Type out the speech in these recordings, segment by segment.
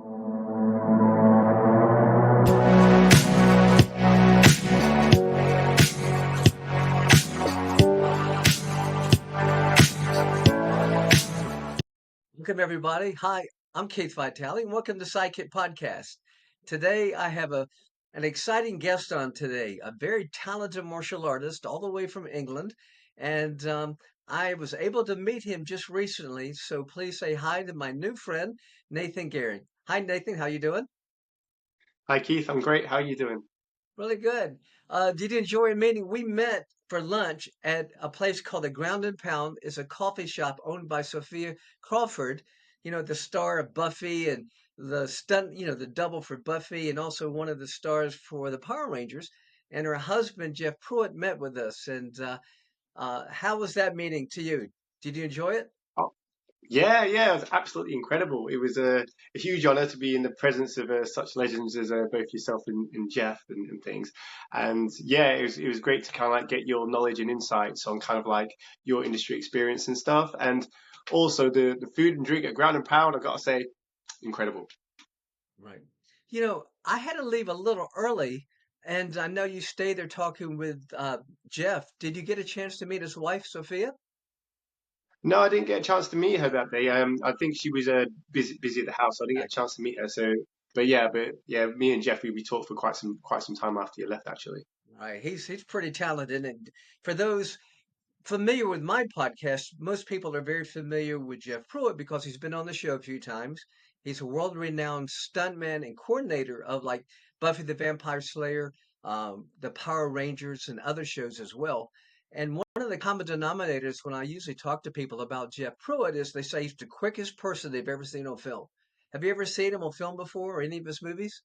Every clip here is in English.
Welcome, everybody. Hi, I'm Keith Vitali, and welcome to SideKick Podcast. Today, I have an exciting guest on today, a very talented martial artist all the way from England, and I was able to meet him just recently. So please say hi to my new friend, Nathan Geering. Hi, Nathan. How you doing? Hi Keith, I'm great. How are you doing? Really good. Did you enjoy our meeting? We met for lunch at a place called the Ground and Pound. It's a coffee shop owned by Sophia Crawford, the star of Buffy and the stunt, the double for Buffy and also one of the stars for the Power Rangers. And her husband, Jeff Pruitt, met with us. And how was that meeting to you? Did you enjoy it? Oh, yeah, it was absolutely incredible. It was a huge honor to be in the presence of such legends as both yourself and Jeff and things. And yeah, it was great to kind of like get your knowledge and insights on kind of like your industry experience and stuff. And also the food and drink at Ground and Pound, I've got to say, incredible. Right. I had to leave a little early, and I know you stayed there talking with Jeff. Did you get a chance to meet his wife, Sophia? No, I didn't get a chance to meet her that day. I think she was busy at the house, so I didn't get a Gotcha. chance to meet her. So, but yeah, me and Jeff we talked for quite some time after you left, actually. Right. He's pretty talented, and for those familiar with my podcast, most people are very familiar with Jeff Pruitt because he's been on the show a few times. He's a world-renowned stuntman and coordinator of like Buffy the Vampire Slayer, the Power Rangers, and other shows as well. And one of the common denominators when I usually talk to people about Jeff Pruitt is they say he's the quickest person they've ever seen on film. Have you ever seen him on film before or any of his movies?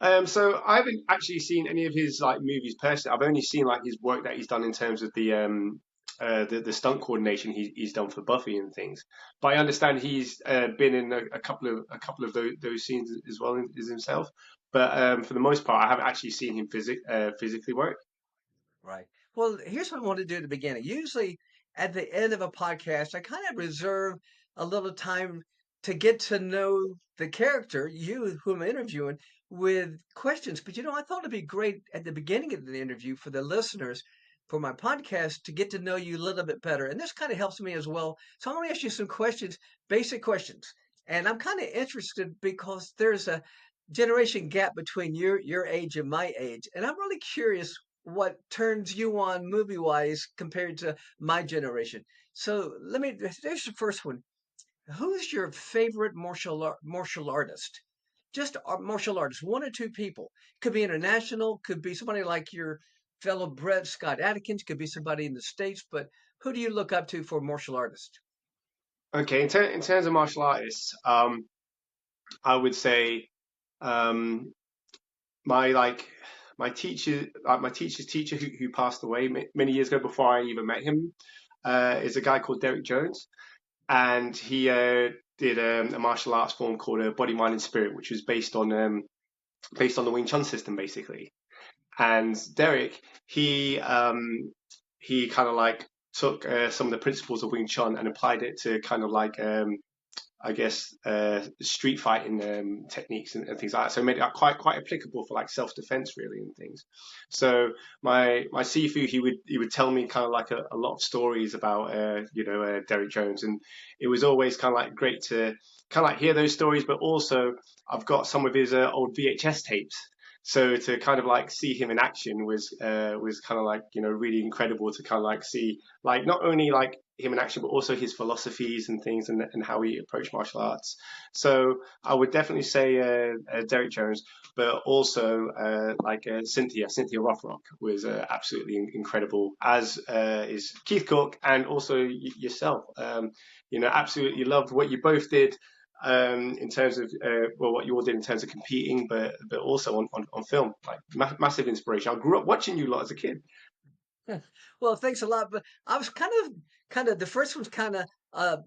So I haven't actually seen any of his like movies personally. I've only seen like his work that he's done in terms of the stunt coordination he's done for Buffy and things. But I understand he's been in a couple of those scenes as well as himself. But for the most part, I haven't actually seen him physically work. Right. Well, here's what I want to do at the beginning. Usually at the end of a podcast, I kind of reserve a little time to get to know the character, you who I'm interviewing, with questions. But I thought it'd be great at the beginning of the interview for the listeners for my podcast to get to know you a little bit better. And this kind of helps me as well. So I'm going to ask you some questions, basic questions. And I'm kind of interested because there's a generation gap between your age and my age. And I'm really curious what turns you on movie wise compared to my generation. So there's the first one. Who's your favorite martial artist? Just a martial artist, one or two people. Could be international, could be somebody like your fellow Brett Scott Adkins, could be somebody in the States, but who do you look up to for martial artist? Okay, in terms of martial artists, I would say um, my like my teacher's teacher who passed away many years ago before I even met him is a guy called Derek Jones, and he did a martial arts form called Body, Mind, and Spirit, which was based on the Wing Chun system, basically. And Derek, he kind of like took some of the principles of Wing Chun and applied it to kind of like I guess street fighting techniques and things like that. So it made it quite applicable for like self defense really and things. So my Sifu he would tell me kind of like a lot of stories about Derek Jones, and it was always kind of like great to kind of like hear those stories, but also I've got some of his old VHS tapes. So to kind of like see him in action was kind of like really incredible to kind of like see like not only like him in action, but also his philosophies and things and how he approached martial arts. So I would definitely say Derek Jones, but also Cynthia Rothrock was absolutely incredible, as is Keith Cook and also yourself. Absolutely loved what you both did. In terms of what you all did in terms of competing, but also on film, like massive inspiration. I grew up watching you lot as a kid. Well, thanks a lot. But I was kind of the first one's kind of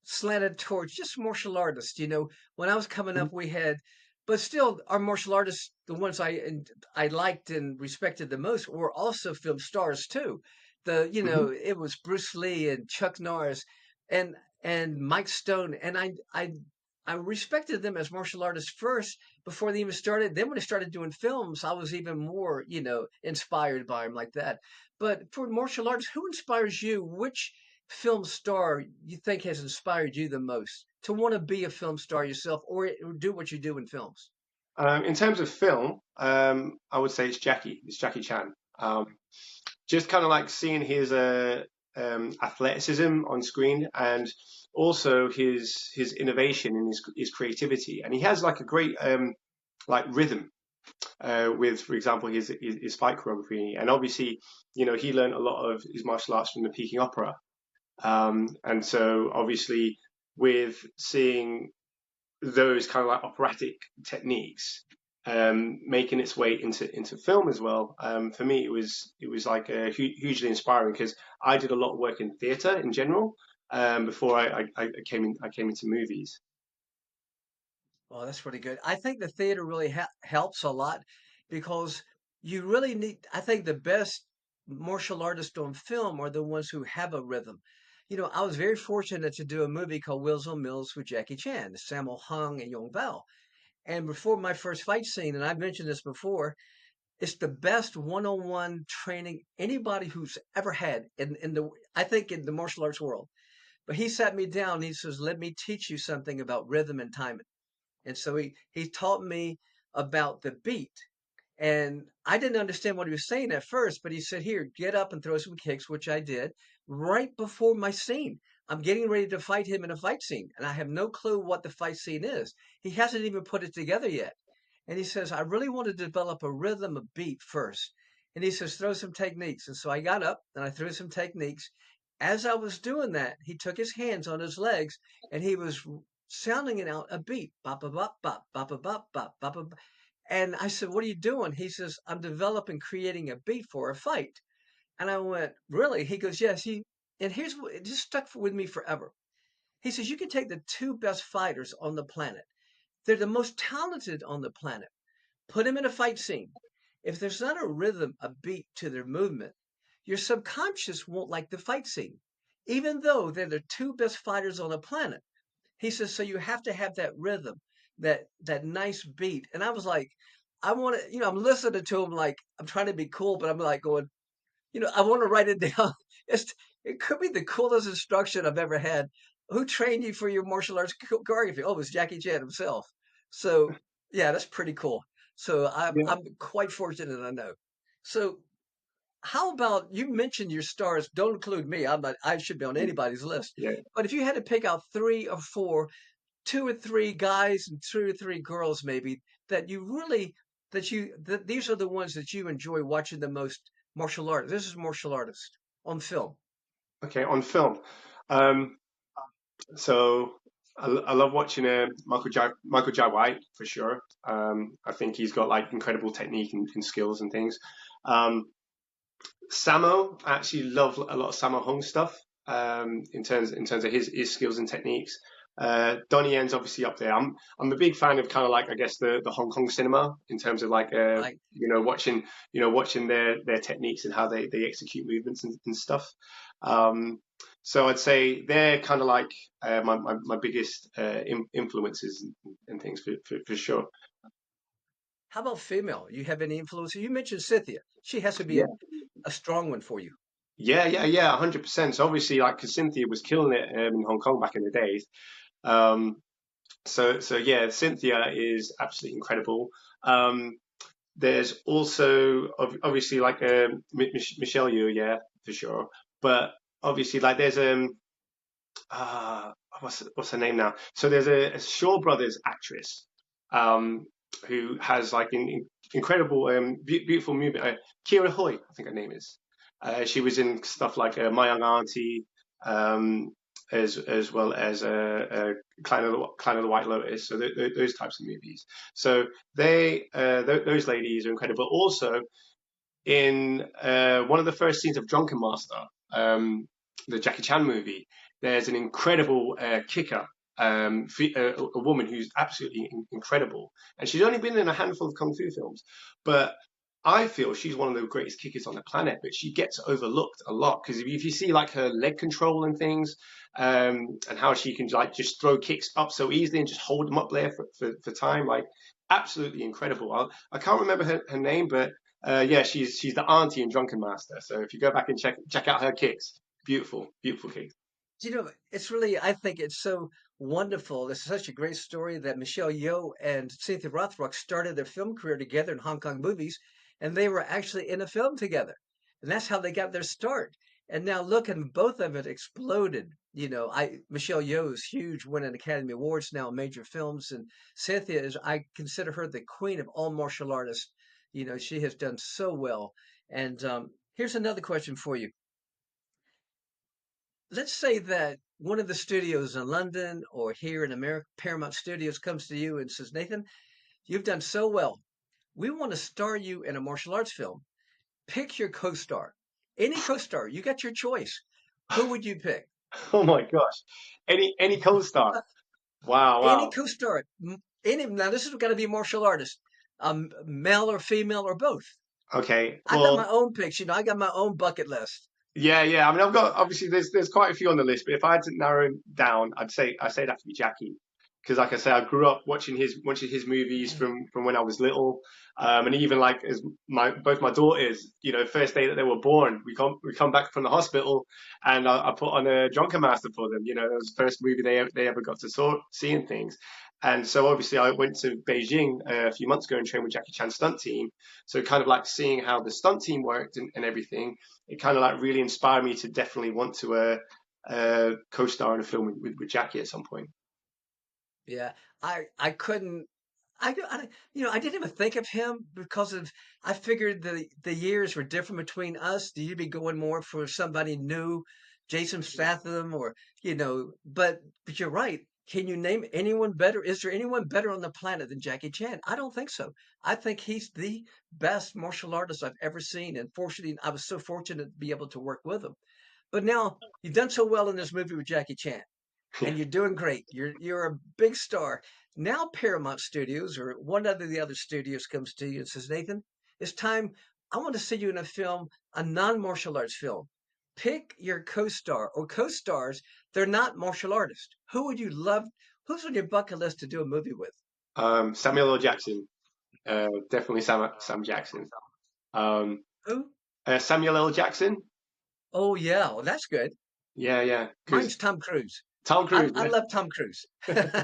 slanted towards just martial artists. When I was coming up, we had, but still, our martial artists, the ones I liked and respected the most, were also film stars too. Hmm. It was Bruce Lee and Chuck Norris, and and Mike Stone, and I I respected them as martial artists first before they even started. Then when they started doing films, I was even more, inspired by them like that. But for martial arts, who inspires you? Which film star you think has inspired you the most to want to be a film star yourself or do what you do in films? In terms of film, I would say it's Jackie. It's Jackie Chan. Just kind of like seeing his athleticism on screen, and also his innovation and his creativity. And he has like a great like rhythm with, for example, his fight choreography. And obviously, he learned a lot of his martial arts from the Peking Opera. And so obviously, with seeing those kind of like operatic techniques making its way into film as well. For me, it was like hugely inspiring because I did a lot of work in theatre in general before I came into movies. Oh, that's pretty good. I think the theater really helps a lot because you really need, I think the best martial artists on film are the ones who have a rhythm. I was very fortunate to do a movie called Wheels on Mills with Jackie Chan, Sammo Hung, and Yong Bao. And before my first fight scene, and I've mentioned this before, it's the best one-on-one training anybody who's ever had I think in the martial arts world. But he sat me down and he says, "Let me teach you something about rhythm and timing." And so he taught me about the beat. And I didn't understand what he was saying at first, but he said, "Here, get up and throw some kicks," which I did right before my scene. I'm getting ready to fight him in a fight scene, and I have no clue what the fight scene is. He hasn't even put it together yet. And he says, "I really want to develop a rhythm, a beat first." And he says, "Throw some techniques." And so I got up and I threw some techniques. As I was doing that, he took his hands on his legs and he was sounding it out a beat. Bop, bop, bop, bop, bop, bop, bop, bop, bop, bop. And I said, "What are you doing?" He says, "I'm developing, creating a beat for a fight." And I went, "Really?" He goes, "Yes." And here's what it just stuck with me forever. He says, "You can take the two best fighters on the planet. They're the most talented on the planet. Put them in a fight scene. If there's not a rhythm, a beat to their movement, your subconscious won't like the fight scene, even though they're the two best fighters on the planet." He says, "So you have to have that rhythm, that nice beat." And I was like, I want to, I'm listening to him like I'm trying to be cool, but I'm like going, I want to write it down. It could be the coolest instruction I've ever had. Who trained you for your martial arts choreography? Oh, it was Jackie Chan himself. So yeah, that's pretty cool. So Yeah, I'm quite fortunate, I know. So how about you mentioned your stars? Don't include me. I should be on anybody's list. yeah. But if you had to pick out three or four, two or three guys and two or three girls maybe that you really that these are the ones that you enjoy watching the most martial art. This is martial artist on film. Okay, on film. Um, so I love watching Michael Jai White for sure. I think he's got like incredible technique and skills and things. Um, Samo, I actually love a lot of Sammo Hung stuff in terms of his skills and techniques. Donnie Yen's obviously up there. I'm a big fan of kind of like I guess the Hong Kong cinema in terms of like Like watching their techniques and how they execute movements and stuff. Um, so I'd say they're kind of like my biggest influences and things for sure. how about female? You have any influence? You mentioned Cynthia. She has to be a strong one for you. Yeah, 100%. So obviously, like, because Cynthia was killing it in Hong Kong back in the days. Um, so yeah, Cynthia is absolutely incredible. Um, there's also obviously like Michelle Yeoh, yeah, for sure. But obviously, like, there's uh, what's her name now? So there's a Shaw Brothers actress um, who has like incredible, beautiful movement. Kira Hoy, I think her name is. She was in stuff like My Young Auntie, um, as well as Clan of the White Lotus. So those types of movies. So those ladies are incredible. Also, in one of the first scenes of Drunken Master, the Jackie Chan movie, there's an incredible kicker, a woman who's absolutely incredible, and she's only been in a handful of kung fu films, but I feel she's one of the greatest kickers on the planet, but she gets overlooked a lot because if you see like her leg control and things, and how she can like just throw kicks up so easily and just hold them up there for time, like absolutely incredible. I can't remember her name, but yeah, she's the auntie in Drunken Master. So if you go back and check out her kicks, beautiful, beautiful kicks. It's really, I think it's so wonderful. It's such a great story that Michelle Yeoh and Cynthia Rothrock started their film career together in Hong Kong movies, and they were actually in a film together. And that's how they got their start. And now look, and both of it exploded. Michelle Yeoh is huge, winning Academy Awards now in major films, and Cynthia is, I consider her the queen of all martial artists. She has done so well. And here's another question for you. Let's say that one of the studios in London or here in America, Paramount Studios, comes to you and says, Nathan, you've done so well. We want to star you in a martial arts film. Pick your co-star. Any co-star. You got your choice. Who would you pick? Oh my gosh, any co-star? Wow, Any wow. co-star. Now this has got to be a martial artist, male or female or both. Okay, I got my well, own picks. I got my own bucket list. yeah. I mean, I've got obviously there's quite a few on the list, but if I had to narrow him down, I'd say it'd have to be Jackie, because like I say, I grew up watching his movies from when I was little, and even like as my both my daughters, first day that they were born, we come back from the hospital, and I put on a Drunken Master for them. It was the first movie they ever got to see and things. And so obviously I went to Beijing a few months ago and trained with Jackie Chan's stunt team. So kind of like seeing how the stunt team worked and everything, it kind of like really inspired me to definitely want to co-star in a film with Jackie at some point. Yeah, I couldn't. I didn't even think of him because of. I figured the years were different between us. Do you be going more for somebody new, Jason Statham, or But you're right. Can you name anyone better? Is there anyone better on the planet than Jackie Chan? I don't think so. I think he's the best martial artist I've ever seen, and fortunately, I was so fortunate to be able to work with him. But now you've done so well in this movie with Jackie Chan and you're doing great. You're a big star. Now Paramount Studios or one of the other studios comes to you and says, Nathan, it's time. I want to see you in a film, a non-martial arts film. Pick your co-star or co-stars. They're not martial artists. Who would you love? Who's on your bucket list to do a movie with? Samuel L. Jackson, definitely Sam Jackson. Um, Who? Samuel L. Jackson, Oh yeah, well, that's good. yeah, because Mine's Tom Cruise. Tom I, Cruise, I love Tom Cruise. yeah,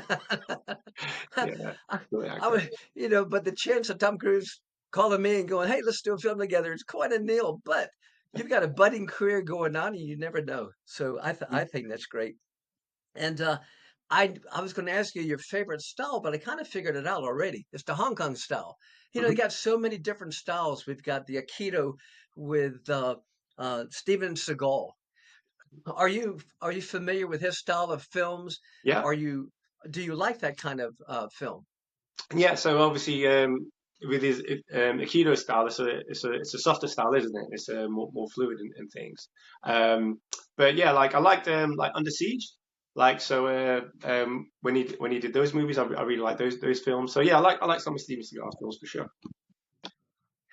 I, great I actor. would, but the chance of Tom Cruise calling me and going, "Hey, let's do a film together," it's quite a deal. But you've got a budding career going on, and you never know. So I think that's great. And I was going to ask you your favorite style, but I kind of figured it out already. It's the Hong Kong style. They Mhm. got so many different styles. We've got the Aikido with Steven Seagal. Are you familiar with his style of films? Yeah, Are you Do you like that kind of film? yeah. So obviously, with his Aikido style, it's a softer style, isn't it? It's more fluid and things. Um, but yeah, like I liked like Under Siege. Like so, when he did those movies, I really like those films. So yeah, I like some of Steven Seagal's films for sure.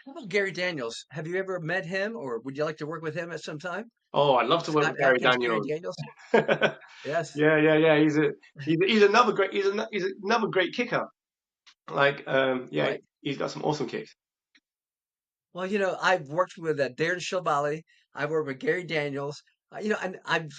How about Gary Daniels? Have you ever met him, or would you like to work with him at some time? Oh, I'd love to work Scott with Gary Adkins, Gary Daniels. Daniels. Yeah, Yes, yeah. He's another great kicker. Like, yeah, right. he's got some awesome kicks. Well, I've worked with Darren Shalbali. I've worked with Gary Daniels. And I've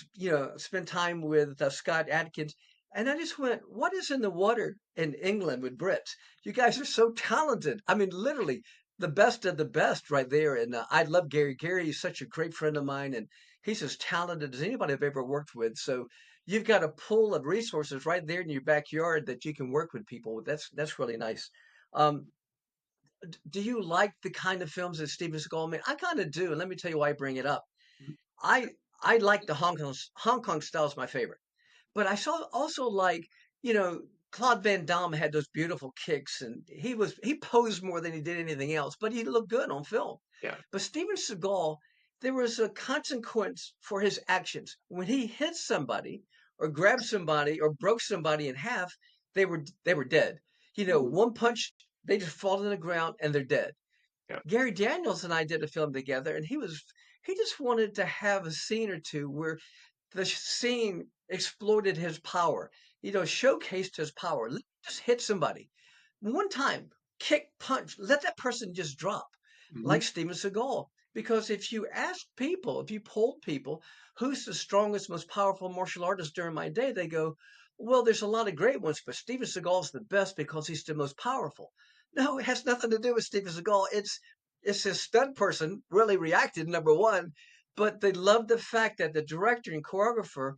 spent time with Scott Adkins. And I just went, what is in the water in England with Brits? You guys are so talented. I mean, literally the best of the best right there. And I love Gary. Gary is such a great friend of mine, and he's as talented as anybody I've ever worked with. So you've got a pool of resources right there in your backyard that you can work with people. That's really nice. Um, do you like the kind of films that Steven Seagal made? I kind of do, and let me tell you why I bring it up. I I like the Hong Kong style is my favorite, but I saw also like you know Claude Van Damme had those beautiful kicks, and he posed more than he did anything else, but he looked good on film. Yeah. But Steven Seagal, there was a consequence for his actions. When he hit somebody, or grabbed somebody, or broke somebody in half, they were dead. Mhm. One punch, they just fall to the ground and they're dead. Yeah. Gary Daniels and I did a film together, and he just wanted to have a scene or two where the scene exploited his power, showcased his power. Just hit somebody one time, kick, punch, let that person just drop, Hmm. like Steven Seagal. Because if you polled people, who's the strongest, most powerful martial artist during my day, they go, well, there's a lot of great ones, but Steven Seagal's the best because he's the most powerful. No, it has nothing to do with Steven Seagal. It's his stunt person really reacted, number one, but they loved the fact that the director and choreographer,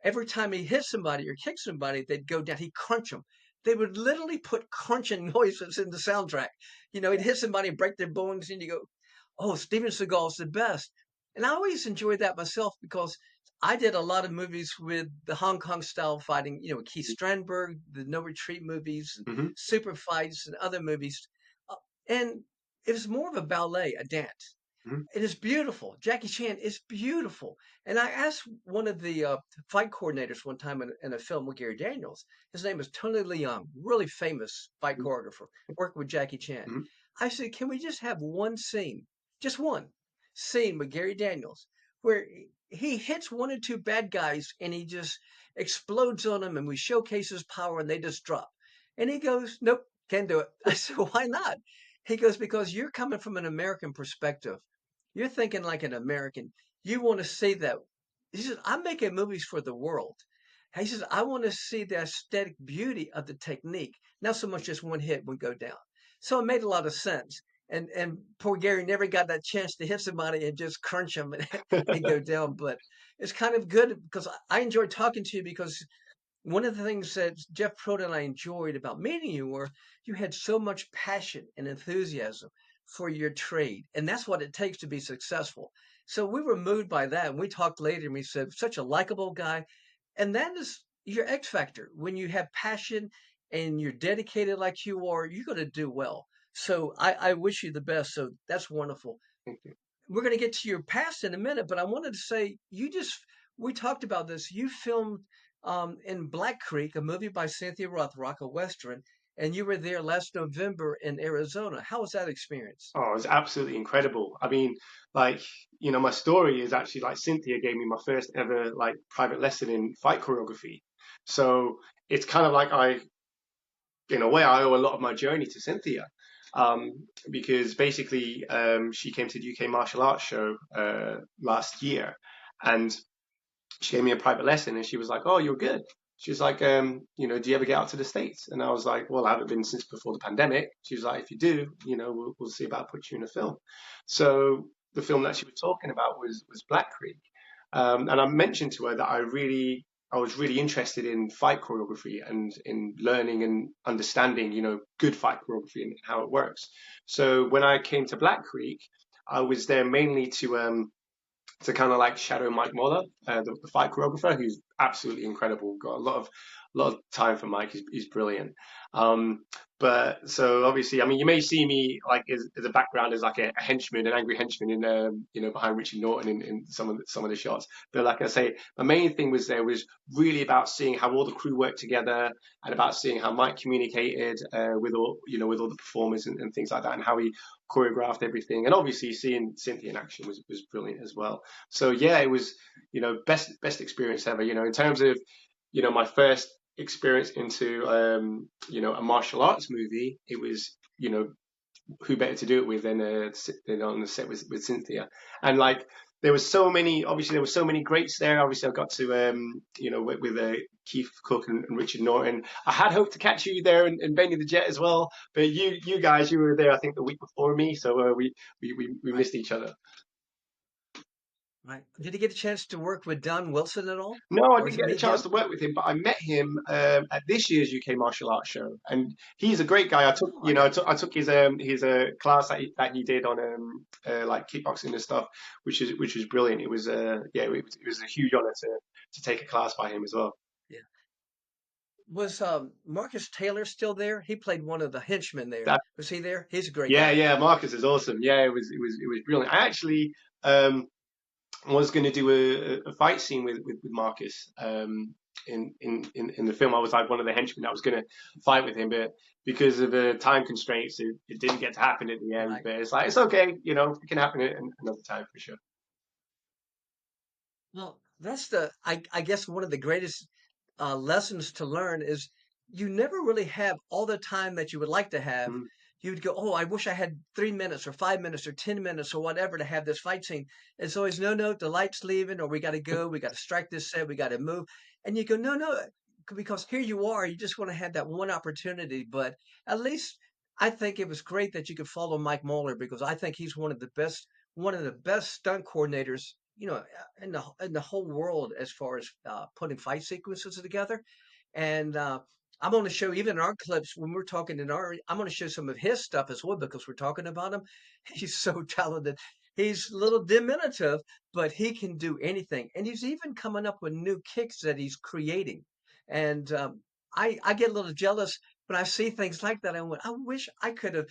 every time he hit somebody or kicked somebody, they'd go down, he'd crunch them. They would literally put crunching noises in the soundtrack. He'd hit somebody, break their bones, and you go, oh, Steven Seagal's the best. And I always enjoyed that myself because I did a lot of movies with the Hong Kong style fighting, Keith Strandberg, the No Retreat movies, Hmm. Super Fights, and other movies. Uh, And it was more of a ballet, a dance. Hmm. It is beautiful. Jackie Chan is beautiful. And I asked one of the fight coordinators one time in a film with Gary Daniels. His name is Tony Leung, really famous fight choreographer, working with Jackie Chan. Hmm. I said, can we just have one scene, just one scene with Gary Daniels, where he hits one or two bad guys and he just explodes on them and we showcase his power and they just drop. And he goes, nope, can't do it. I said, why not? He goes, because you're coming from an American perspective. You're thinking like an American. You want to see that. He says, I'm making movies for the world. He says, I want to see the aesthetic beauty of the technique, not so much just one hit would go down. So it made a lot of sense. And poor Gary never got that chance to hit somebody and just crunch them and go down. But it's kind of good because I enjoyed talking to you because one of the things that Jeff Proden and I enjoyed about meeting you were you had so much passion and enthusiasm for your trade. And that's what it takes to be successful. So we were moved by that. And we talked later and we said, such a likable guy. And that is your X factor. When you have passion and you're dedicated like you are, you're going to do well. So I wish you the best. So that's wonderful. Thank you. We're going to get to your past in a minute, but I wanted to say we talked about this. You filmed in Black Creek, a movie by Cynthia Rothrock, a Western, and you were there last November in Arizona. How was that experience? Oh, it was absolutely incredible. I mean, like, my story is actually like Cynthia gave me my first ever like private lesson in fight choreography. So it's kind of like in a way, I owe a lot of my journey to Cynthia. Because basically, she came to the UK martial arts show last year, and she gave me a private lesson, and she was like, "Oh, you're good." She was like, "Do you ever get out to the States?" And I was like, "Well, I haven't been since before the pandemic." She was like, "If you do, we'll see about putting you in a film." So the film that she was talking about was Black Creek, and I mentioned to her that I was really interested in fight choreography and in learning and understanding, good fight choreography and how it works. So when I came to Black Creek, I was there mainly to kind of like shadow Mike Moller, the fight choreographer, who's absolutely incredible. Got a lot of time for Mike. He's brilliant. Um, but so obviously, I mean, you may see me like as a background as like a henchman, an angry henchman in behind Richard Norton in some of the shots. But like I say, my main thing was really about seeing how all the crew worked together and about seeing how Mike communicated with all the performers and things like that, and how he choreographed everything. And obviously, seeing Cynthia in action was brilliant as well. So yeah, it was best experience ever. In terms of my first experience into a martial arts movie, it was who better to do it with than on the set with Cynthia. And like there were so many greats there. Obviously, I got to work with Keith Cook and Richard Norton. I had hoped to catch you there and Benny the Jet as well, but you guys, you were there I think the week before me, so we Right, missed each other. right. Did you get a chance to work with Don Wilson at all, No, I or didn't get a meet chance him? to work with him, but I met him at this year's UK Martial Arts Show, and he's a great guy. Oh, I got I took his class that he did on like kickboxing and stuff, which was brilliant. It was it was a huge honor to take a class by him as well. yeah. Was Marcus Taylor still there? He played one of the henchmen there. That Was he there? He's a great Yeah, guy. yeah, Marcus is awesome. Yeah, it was brilliant. I actually was going to do a fight scene with Marcus. in the film. I was like one of the henchmen that was going to fight with him, but because of the time constraints, it didn't get to happen at the end. Right. But it's like it's okay, it can happen at another time for sure. Well, that's I guess one of the greatest lessons to learn is you never really have all the time that you would like to have. Mm. You'd go, oh, I wish I had 3 minutes or 5 minutes or 10 minutes or whatever to have this fight scene. It's always, no, no, the light's leaving, or we got to go, we got to strike this set, we got to move. And you go, no, no, because here you are, you just want to have that one opportunity. But at least I think it was great that you could follow Mike Moeller, because I think he's one of the best stunt coordinators, in the whole world as far as putting fight sequences together. And I'm going to show even in our clips when we're talking I'm going to show some of his stuff as well because we're talking about him. He's so talented. He's a little diminutive, but he can do anything. And he's even coming up with new kicks that he's creating. And I get a little jealous when I see things like that. I went, I wish I could have,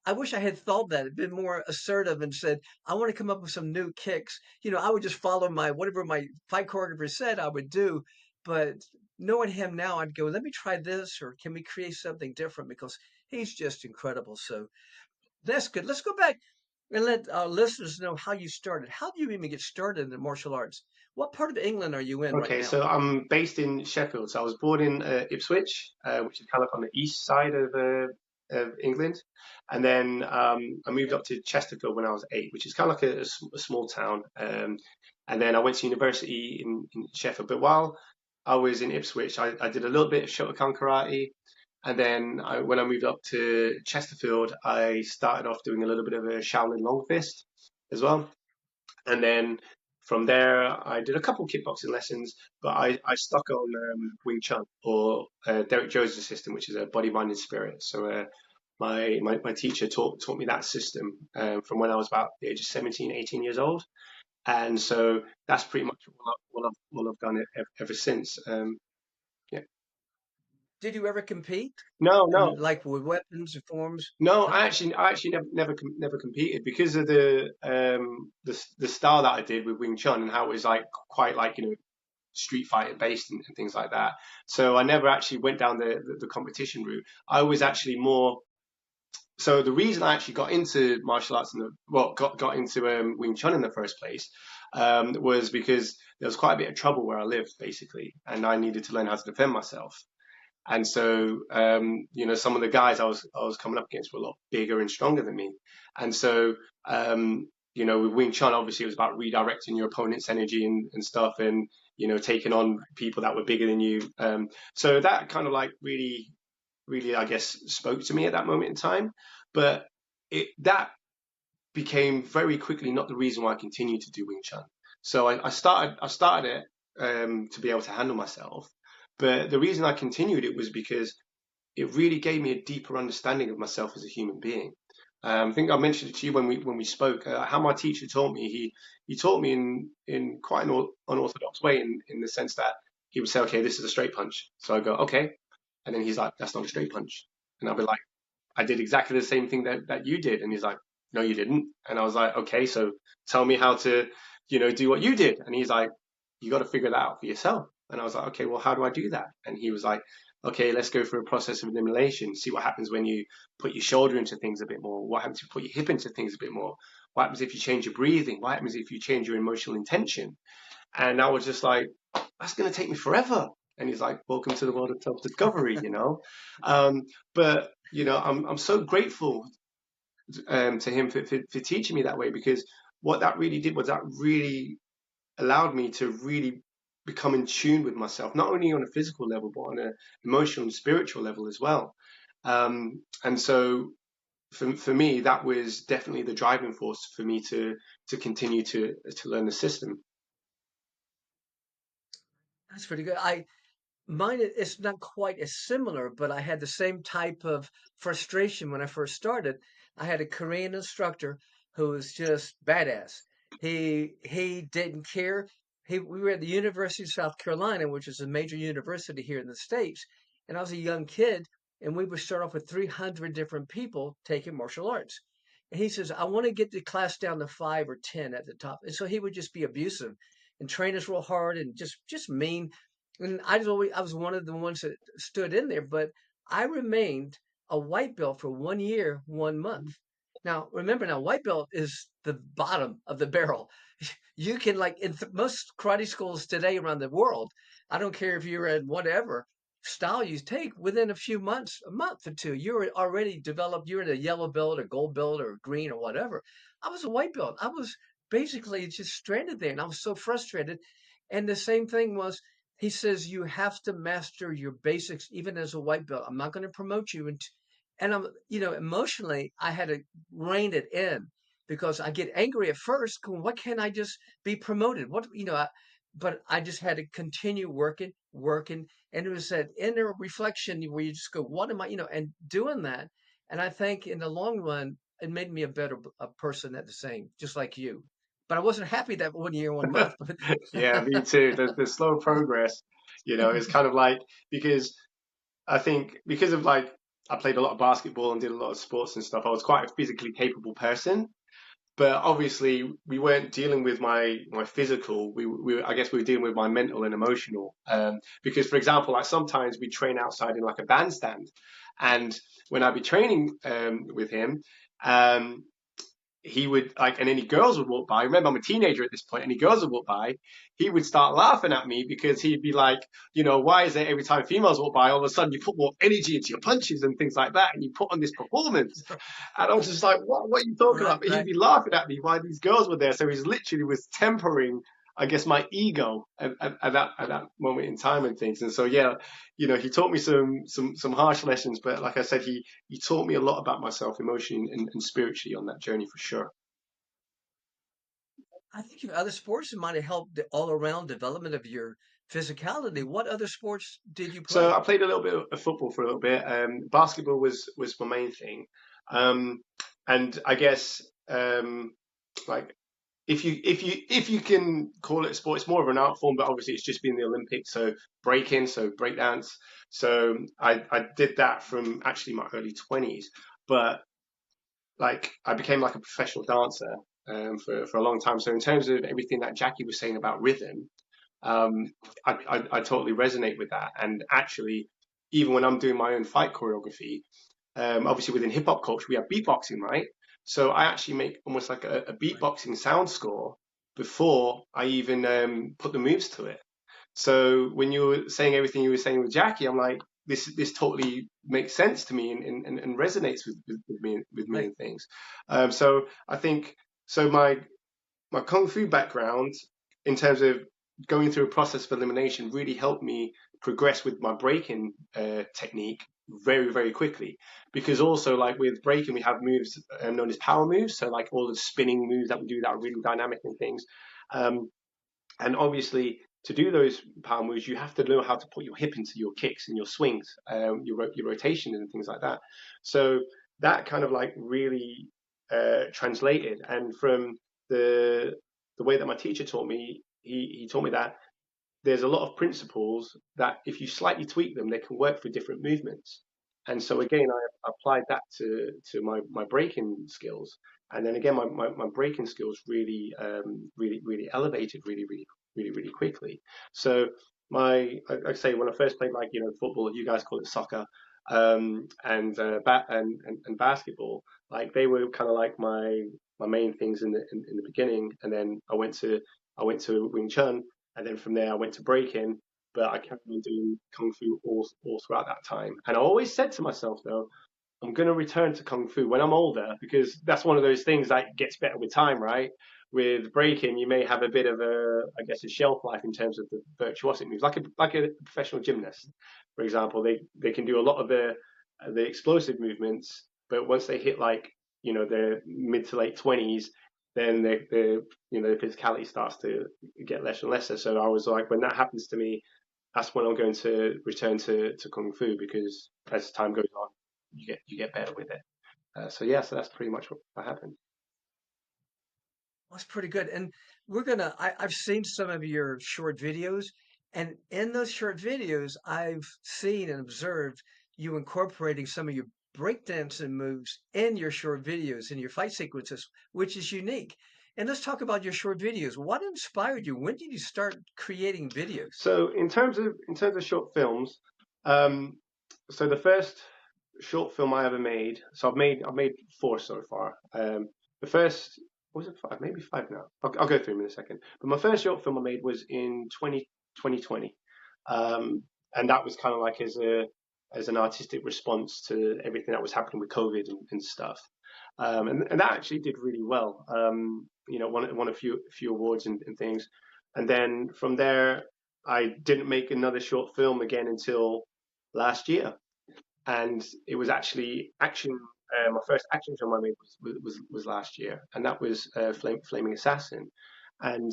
I wish I had thought that, been more assertive and said, I want to come up with some new kicks. I would just follow whatever my fight choreographer said I would do. But knowing him now, I'd go, let me try this, or can we create something different? Because he's just incredible. So that's good. Let's go back and let our listeners know how you started. How do you even get started in martial arts? What part of England are you in right Okay, now? so I'm based in Sheffield. So I was born in Ipswich, which is kind of on the east side of England, and then I moved up to Chesterfield when I was 8, which is kind of like a small town. And then I went to university in Sheffield. But while I was in Ipswich, I did a little bit of Shotokan karate, and then when I moved up to Chesterfield, I started off doing a little bit of a Shaolin long fist as well. And then from there, I did a couple kickboxing lessons, but I stuck on Wing Chun or Derek Jones' system, which is a body, mind, and spirit. So my teacher taught me that system from when I was about the age of 17, 18 years old. And so that's pretty much all I've done ever since. Yeah. Did you ever compete? No, And no. like with weapons and forms? No, No? I actually never competed because of the style that I did with Wing Chun and how it was like quite like street fighter based and things like that. So I never actually went down the competition route. I was actually more. So the reason I actually got into martial arts got into Wing Chun in the first place was because there was quite a bit of trouble where I lived basically, and I needed to learn how to defend myself. And so, some of the guys I was coming up against were a lot bigger and stronger than me. And so, with Wing Chun, obviously it was about redirecting your opponent's energy and stuff, and taking on people that were bigger than you. So that kind of like really, really, I guess, spoke to me at that moment in time. But that became very quickly not the reason why I continued to do Wing Chun. So I started it to be able to handle myself. But the reason I continued it was because it really gave me a deeper understanding of myself as a human being. I think I mentioned it to you when we spoke. How my teacher taught me. He taught me in quite an unorthodox way in the sense that he would say, "Okay, this is a straight punch." So I go, "Okay," and then he's like, "That's not a straight punch," and I'll be like, "I did exactly the same thing that you did," and he's like, "No, you didn't," and I was like, "Okay, so tell me how to, do what you did," and he's like, "You got to figure that out for yourself." And I was like, "Okay, well, how do I do that?" And he was like, "Okay, let's go through a process of elimination. See what happens when you put your shoulder into things a bit more. What happens if you put your hip into things a bit more? What happens if you change your breathing? What happens if you change your emotional intention?" And I was just like, "That's going to take me forever." And he's like, "Welcome to the world of self-discovery." Um, but I'm so grateful to him for teaching me that way, because what that really did was that really allowed me to really become in tune with myself, not only on a physical level, but on an emotional and spiritual level as well. And so for me, that was definitely the driving force for me to continue to learn the system. That's pretty good. Mine is not quite as similar, but I had the same type of frustration when I first started. I had a Korean instructor who was just badass. He didn't care. We were at the University of South Carolina, which is a major university here in the States, and I was a young kid, and we would start off with 300 different people taking martial arts. And he says, I want to get the class down to 5 or 10 at the top. And so he would just be abusive and train us real hard and just mean. And I was one of the ones that stood in there, but I remained a white belt for 1 year, 1 month. Now, remember, now white belt is the bottom of the barrel. You can like in most karate schools today around the world. I don't care if you're at whatever style you take. Within a few months, a month or two, you're already developed. You're in a yellow belt or gold belt or green or whatever. I was a white belt. I was basically just stranded there, and I was so frustrated. And the same thing was, he says you have to master your basics even as a white belt. I'm not going to promote you, and I'm, emotionally I had to rein it in because I get angry at first. Going, what can't I just be promoted? But I just had to continue working, working, and it was that inner reflection where you just go, what am I, and doing that. And I think in the long run, it made me a better a person at the same, just like you. But I wasn't happy that 1 year, 1 month. But Yeah, me too. The slow progress, is kind of like, because I think because of like I played a lot of basketball and did a lot of sports and stuff, I was quite a physically capable person. But obviously, we weren't dealing with my physical. I guess we were dealing with my mental and emotional. Because, for example, like sometimes we train outside in like a bandstand, and when I'd be training with him, um, he would like, and any girls would walk by. Remember, I'm a teenager at this point. Any girls would walk by, he would start laughing at me because he'd be like, why is it every time females walk by, all of a sudden you put more energy into your punches and things like that, and you put on this performance? And I was just like, what are you talking right, about? But he'd right. be laughing at me while these girls were there. So he's literally was tempering, I guess, my ego at that moment in time and things. And so yeah, he taught me some harsh lessons, but like I said, he taught me a lot about myself emotionally and spiritually on that journey for sure. I think your other sports might have helped the all around development of your physicality. What other sports did you So play? I played a little bit of football for a little bit. Basketball was my main thing, um, and I guess like if you can call it a sport, it's more of an art form, but obviously it's just been the Olympics. So breaking, so breakdance. So I did that from actually my early 20s, but like I became like a professional dancer for a long time. So in terms of everything that Jackie was saying about rhythm, um, I totally resonate with that. And actually, even when I'm doing my own fight choreography, obviously within hip hop culture, we have beatboxing, right? So I actually make almost like a Right. beatboxing sound score before I even put the moves to it. So when you were saying everything you were saying with Jackie, I'm like, this totally makes sense to me and resonates with me Right. and things. So I think so. My kung fu background, in terms of going through a process of elimination, really helped me progress with my breaking technique very, very quickly. Because also, like with breaking, we have moves known as power moves. So, like all the spinning moves that we do that are really dynamic and things. Um, and obviously, to do those power moves, you have to know how to put your hip into your kicks and your swings, your rotation and things like that. So that kind of like really translated. And from the the way that my teacher taught me, he taught me that there's a lot of principles that if you slightly tweak them, they can work for different movements. And so again, I applied that to my breaking skills, and then again, my breaking skills really really elevated really quickly. So like I say, when I first played like football, you guys call it soccer, and and basketball, like they were kind of like my main things in the beginning, and then I went to Wing Chun, and then from there, I went to breaking, but I carried on doing kung fu all throughout that time. And I always said to myself, though, I'm going to return to kung fu when I'm older because that's one of those things that gets better with time, right? With breaking, you may have a bit of I guess, a shelf life in terms of the virtuosic moves, like a professional gymnast, for example. They can do a lot of the explosive movements, but once they hit like their mid to late 20s, then the physicality starts to get less and lesser. So I was like, when that happens to me, that's when I'm going to return to kung fu because as time goes on, you get better with it. So yeah, so that's pretty much what happened. That's pretty good. And I've seen some of your short videos, and in those short videos, I've seen and observed you incorporating some of your breakdancing moves in your short videos, in your fight sequences, which is unique. And let's talk about your short videos. What inspired you? When did you start creating videos? So in terms of short films, um, so the first short film I ever made. So I've made four so far. The first was it five? Maybe five now. I'll go through them in a second. But my first short film I made was in 2020, and that was kind of like as an artistic response to everything that was happening with COVID and stuff. And that actually did really well. Won a few awards and things. And then from there, I didn't make another short film again until last year, and it was actually action. My first action film I made was last year, and that was Flaming Assassin. And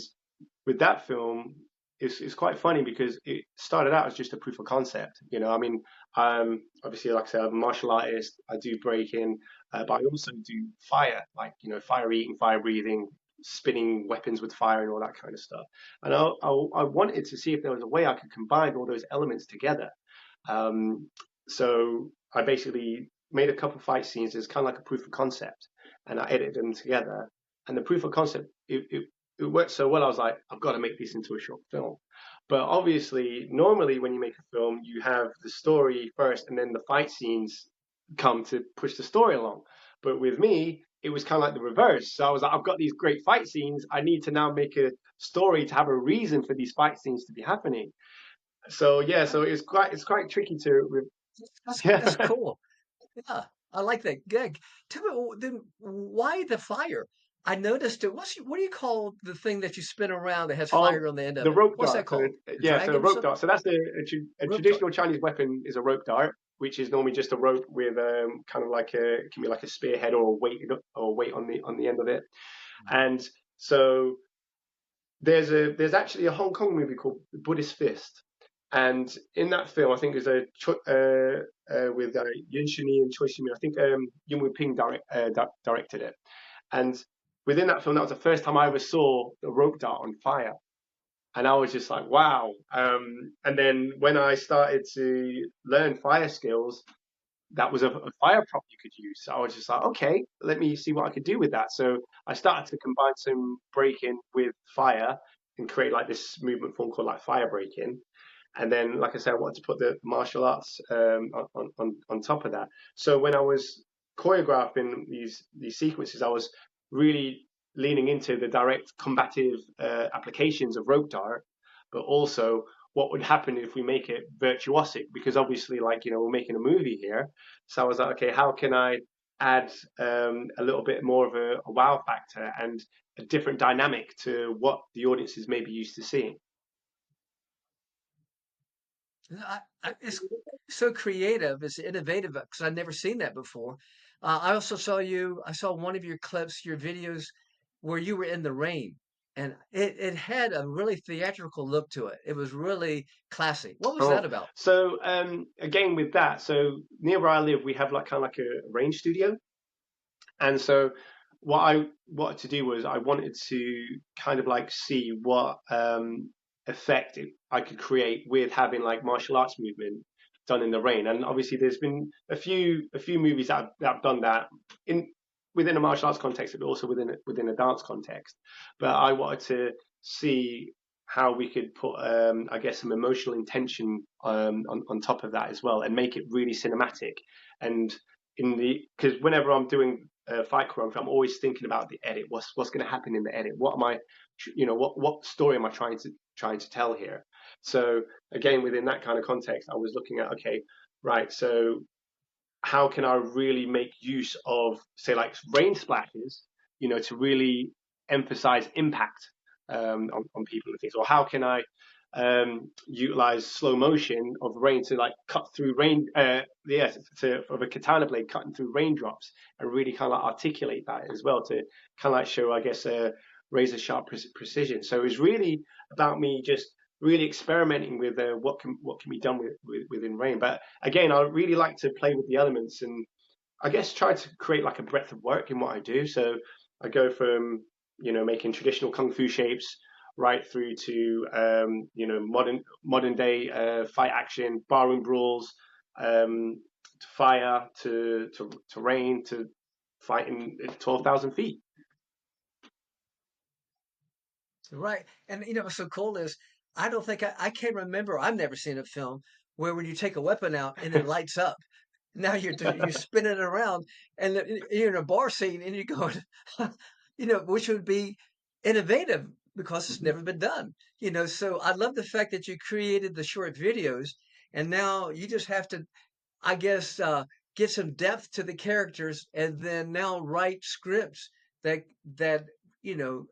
with that film, it's quite funny because it started out as just a proof of concept. I mean, obviously, like I said, I'm a martial artist. I do breaking, but I also do fire, like fire eating, fire breathing, spinning weapons with fire, and all that kind of stuff. And I wanted to see if there was a way I could combine all those elements together. Um, so I basically made a couple fight scenes as kind of like a proof of concept, and I edited them together. And the proof of concept, it worked so well. I was like, I've got to make this into a short film. But obviously, normally when you make a film, you have the story first, and then the fight scenes come to push the story along. But with me, it was kind of like the reverse. So I was like, I've got these great fight scenes. I need to now make a story to have a reason for these fight scenes to be happening. So yeah, so it's quite tricky to That's yeah. cool. Yeah, I like that. Good. Tell me, then why the fire? I noticed it. What do you call the thing that you spin around that has Oh, fire on the end of the it? rope What's that dart. So called? A yeah, so a dragon or rope something? dart. So that's a Rope dart. traditional Chinese weapon is a rope dart, which is normally just a rope with kind of like it can be like a spearhead or a weight on the end of it. And so there's actually a Hong Kong movie called Buddhist Fist, and in that film I think there's with Yun Shuni and Choi Shimi. I think Yuen Wu Ping directed it, and within that film that was the first time I ever saw the rope dart on fire, and I was just like, wow. And then when I started to learn fire skills, that was a fire prop you could use. So I was just like, okay, let me see what I could do with that. So I started to combine some breaking with fire and create like this movement form called like fire breaking. And then, like I said, I wanted to put the martial arts on top of that. So when I was choreographing these sequences, I was really leaning into the direct combative applications of rope dart, but also what would happen if we make it virtuosic, because obviously like we're making a movie here. So I was like, okay, how can I add a little bit more of a wow factor and a different dynamic to what the audience is maybe used to seeing. It's so creative. It's innovative because I've never seen that before. I also saw you. I saw one of your clips, your videos, where you were in the rain, and it had a really theatrical look to it. It was really classy. What was that Oh, about? so again with that, so near where I live, we have like kind of like a range studio, and so what I wanted to do was I wanted to kind of like see what effect I could create with having like martial arts movement done in the rain. And obviously, there's been a few movies that have done that in within a martial arts context, but also within a dance context. But I wanted to see how we could put, I guess, some emotional intention on top of that as well, and make it really cinematic. And because whenever I'm doing fight choreography, I'm always thinking about the edit. What's going to happen in the edit? What am I, what story am I trying to tell here? So again, within that kind of context, I was looking at, okay, right, so how can I really make use of, say, like rain splashes, to really emphasize impact on people and things, or how can I utilize slow motion of rain to like cut through rain, of a katana blade cutting through raindrops, and really kind of like articulate that as well to kind of like show, I guess, razor sharp precision. So it's really about me just really experimenting with what can be done within rain. But again, I really like to play with the elements and I guess try to create like a breadth of work in what I do. So I go from making traditional kung fu shapes right through to modern day fight action, barroom brawls, to fire, to rain, to fighting at 12,000 feet. Right. And you know what's so cool is I can't remember. I've never seen a film where when you take a weapon out and it lights up. Now you're spinning it around and you're in a bar scene and you're going, which would be innovative because it's Mhm. never been done. So I love the fact that you created the short videos and now you just have to I guess, get some depth to the characters and then now write scripts that that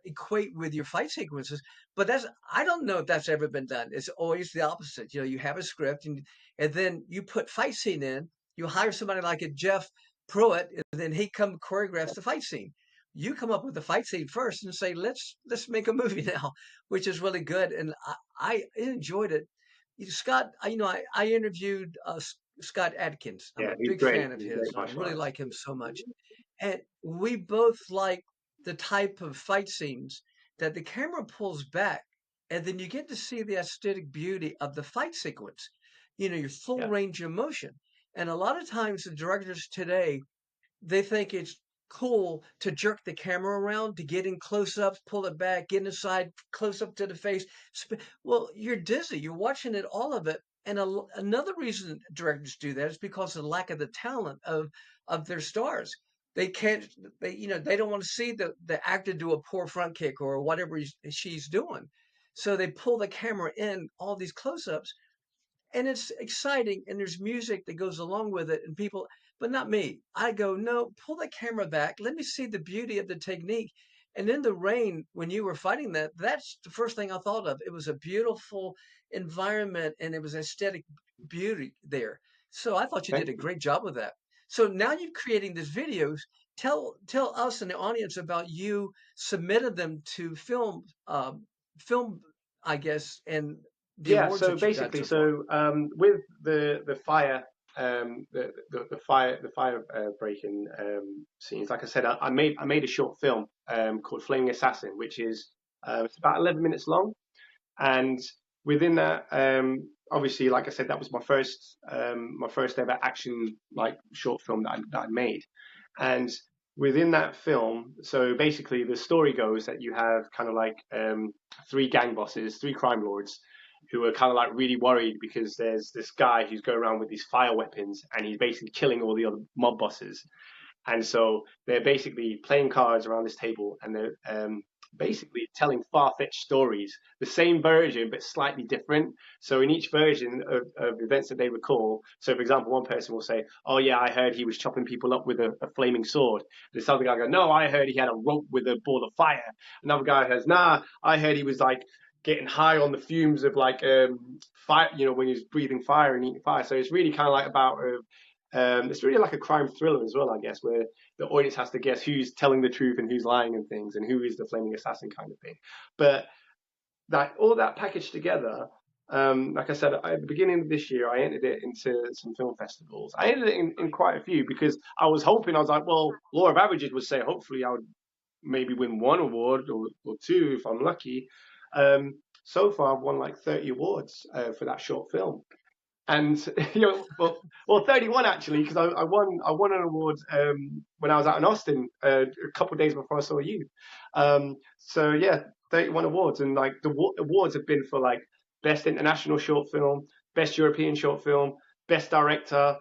equate with your fight sequences. But I don't know if that's ever been done. It's always the opposite. You have a script and then you put fight scene in. You hire somebody like a Jeff Pruitt, and then he come choreographs the fight scene. You come up with the fight scene first and say, let's make a movie now, which is really good. And I enjoyed it. Scott, I interviewed Scott Adkins. I'm Yeah, a he's big great. fan of He's a his, great and I martial really artist. like him so much. And we both like the type of fight scenes that the camera pulls back, and then you get to see the aesthetic beauty of the fight sequence. Your full Yeah. range of motion. And a lot of times the directors today they think it's cool to jerk the camera around to get in close ups, pull it back, get inside, close up to the face. Well, you're dizzy. You're watching it, all of it. And another reason directors do that is because of the lack of the talent of their stars. They can't. They don't want to see the actor do a poor front kick or whatever she's doing. So they pull the camera in all these close-ups and it's exciting and there's music that goes along with it and people but not me. I go, no, pull the camera back, let me see the beauty of the technique. And in the rain when you were fighting that's the first thing I thought of. It was a beautiful environment and it was aesthetic beauty there. So I thought you did Thank a you. great job with that. So now you're creating these videos. Tell us and the audience about you submitted them to film, I guess, and the Yeah, awards so that you've gotten basically, so far. with the fire the fire breaking scenes, like I said, I made a short film called Flaming Assassin, which is it's about 11 minutes long, and within that, obviously, like I said, that was my first ever action like short film that I made, and within that film, so basically the story goes that you have kind of like three gang bosses, three crime lords, who are kind of like really worried because there's this guy who's going around with these fire weapons and he's basically killing all the other mob bosses. And so they're basically playing cards around this table and they're basically telling far-fetched stories, the same version but slightly different. So in each version of events that they recall, so for example, one person will say, "Oh yeah, I heard he was chopping people up with a flaming sword." This other guy goes, "No, I heard he had a rope with a ball of fire." Another guy says, "Nah, I heard he was like getting high on the fumes of like fire, when he's breathing fire and eating fire." So it's really kind of like about it's really like a crime thriller as well, I guess, where the audience has to guess who's telling the truth and who's lying and things, and who is the flaming assassin kind of thing. But that all that packaged together, like I said, at the beginning of this year, I entered it into some film festivals. I entered it in quite a few because I was like, well, law of averages would say hopefully I would maybe win one award or two if I'm lucky. So far, I've won like 30 awards for that short film, and well, 31 actually, because I won an award when I was out in Austin a couple of days before I saw you. So yeah, 31 awards, and like the awards have been for like best international short film, best European short film, best director,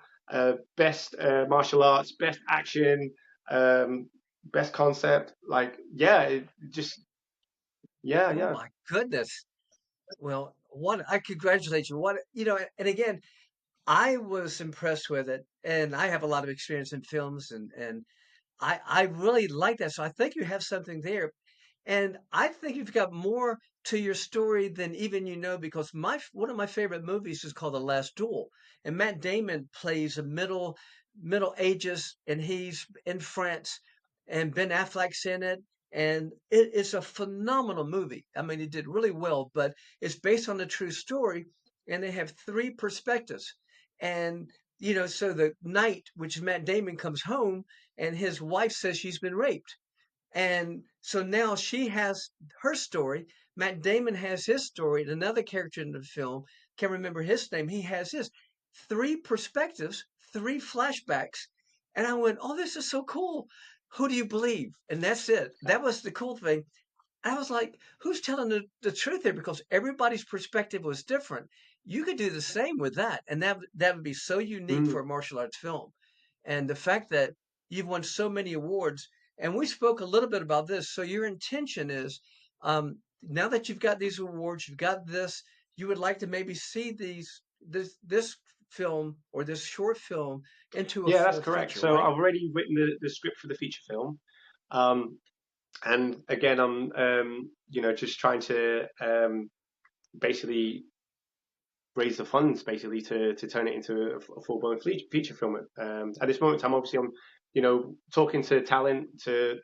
best martial arts, best action, um, best concept. Like yeah, it just yeah, Oh yeah. my goodness. Well, I congratulate you. And again, I was impressed with it, and I have a lot of experience in films, and I really like that. So I think you have something there, and I think you've got more to your story than even because my one of my favorite movies is called The Last Duel, and Matt Damon plays a Middle Ages, and he's in France, and Ben Affleck's in it, and it is a phenomenal movie. I mean, it did really well, but it's based on a true story, and they have three perspectives, and so the night, which is Matt Damon, comes home, and his wife says she's been raped. And so now she has her story. Matt Damon has his story. And another character in the film, can't remember his name, he has his. Three perspectives, three flashbacks. And I went, oh, this is so cool. Who do you believe? And that's it. That was the cool thing. I was like, who's telling the truth here? Because everybody's perspective was different. You could do the same with that, and that would be so unique Mm. for a martial arts film. And the fact that you've won so many awards, and we spoke a little bit about this. So your intention is, now that you've got these awards, you've got this, you would like to maybe see this film or this short film into a Yeah, that's full correct. feature, So right? I've already written the script for the feature film. Um, and again, I'm just trying to basically raise the funds basically to turn it into a full blown feature film. At this moment in time, obviously, I'm talking to talent to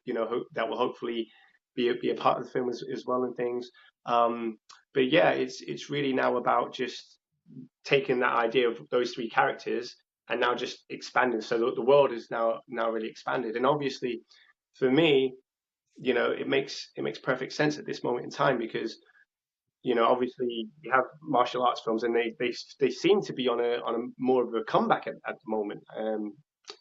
that will hopefully be a part of the film as well and things. Um, but yeah, it's really now about just taking that idea of those three characters and now just expanding. So the world is now really expanded, and obviously, for me, it makes perfect sense at this moment in time because obviously you have martial arts films and they seem to be on a more of a comeback at the moment,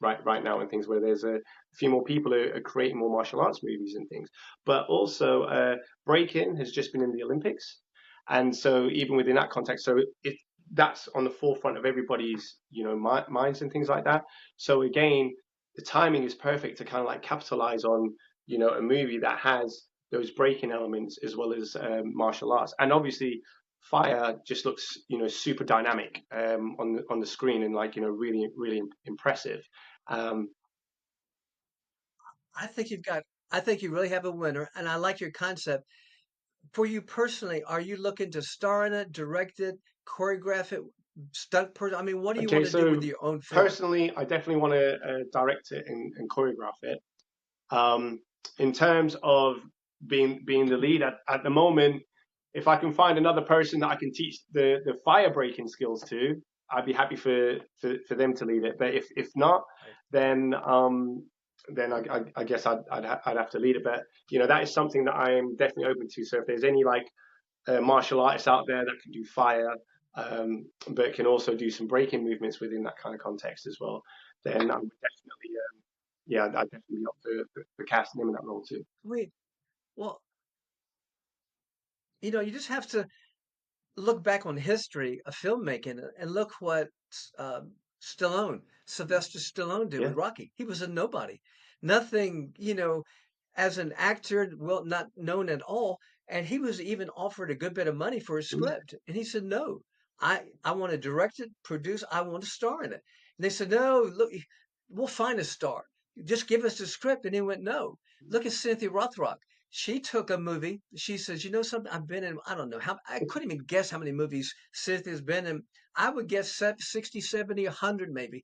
right now and things where there's a few more people are creating more martial arts movies and things. But also, breaking has just been in the Olympics, and so even within that context, so that's on the forefront of everybody's minds and things like that. So again, the timing is perfect to kind of like capitalize on a movie that has those breaking elements as well as martial arts. And obviously, fire just looks super dynamic on the screen and like really really impressive. Um, I think you've got, I think you really have a winner, and I like your concept. For you personally, are you looking to star in it, direct it, choreograph it, stunt person? I mean, what do you okay, want to do with so your own film? personally, I definitely want to direct it and choreograph it. Um, in terms of being the lead at the moment, if I can find another person that I can teach the fire breaking skills to, I'd be happy for them to lead it. But if not, Right. then I guess I'd have to lead it. But that is something that I am definitely open to. So if there's any like martial artists out there that can do fire, but can also do some breaking movements within that kind of context as well, then I would definitely yeah, I'd definitely be up for casting him in that role too. Wait, well, you just have to look back on history of filmmaking and look what Sylvester Stallone did Yeah. with Rocky. He was a nobody. Nothing, as an actor, well, not known at all. And he was even offered a good bit of money for his Mm. script. And he said, no, I want to direct it, produce, I want to star in it. And they said, no, look, we'll find a star. Just give us the script. And he went, no. Look at Cynthia Rothrock. She took a movie. She says, you know something? I've been in, I don't know how, I couldn't even guess how many movies Cynthia's been in. I would guess 60, 70, 100 maybe.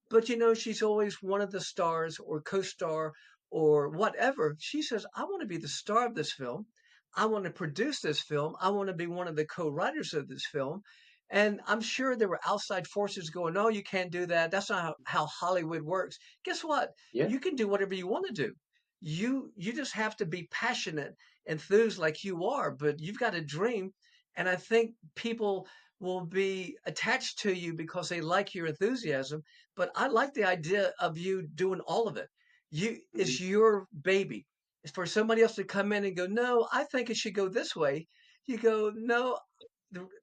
But she's always one of the stars or co-star or whatever. She says, I want to be the star of this film. I want to produce this film. I want to be one of the co-writers of this film. And I'm sure there were outside forces going, no, you can't do that. That's not how Hollywood works. Guess what? Yeah. You can do whatever you want to do. You just have to be passionate, enthused like you are, but you've got a dream. And I think people will be attached to you because they like your enthusiasm. But I like the idea of you doing all of it. Mm. It's your baby. It's for somebody else to come in and go, no, I think it should go this way. You go, no,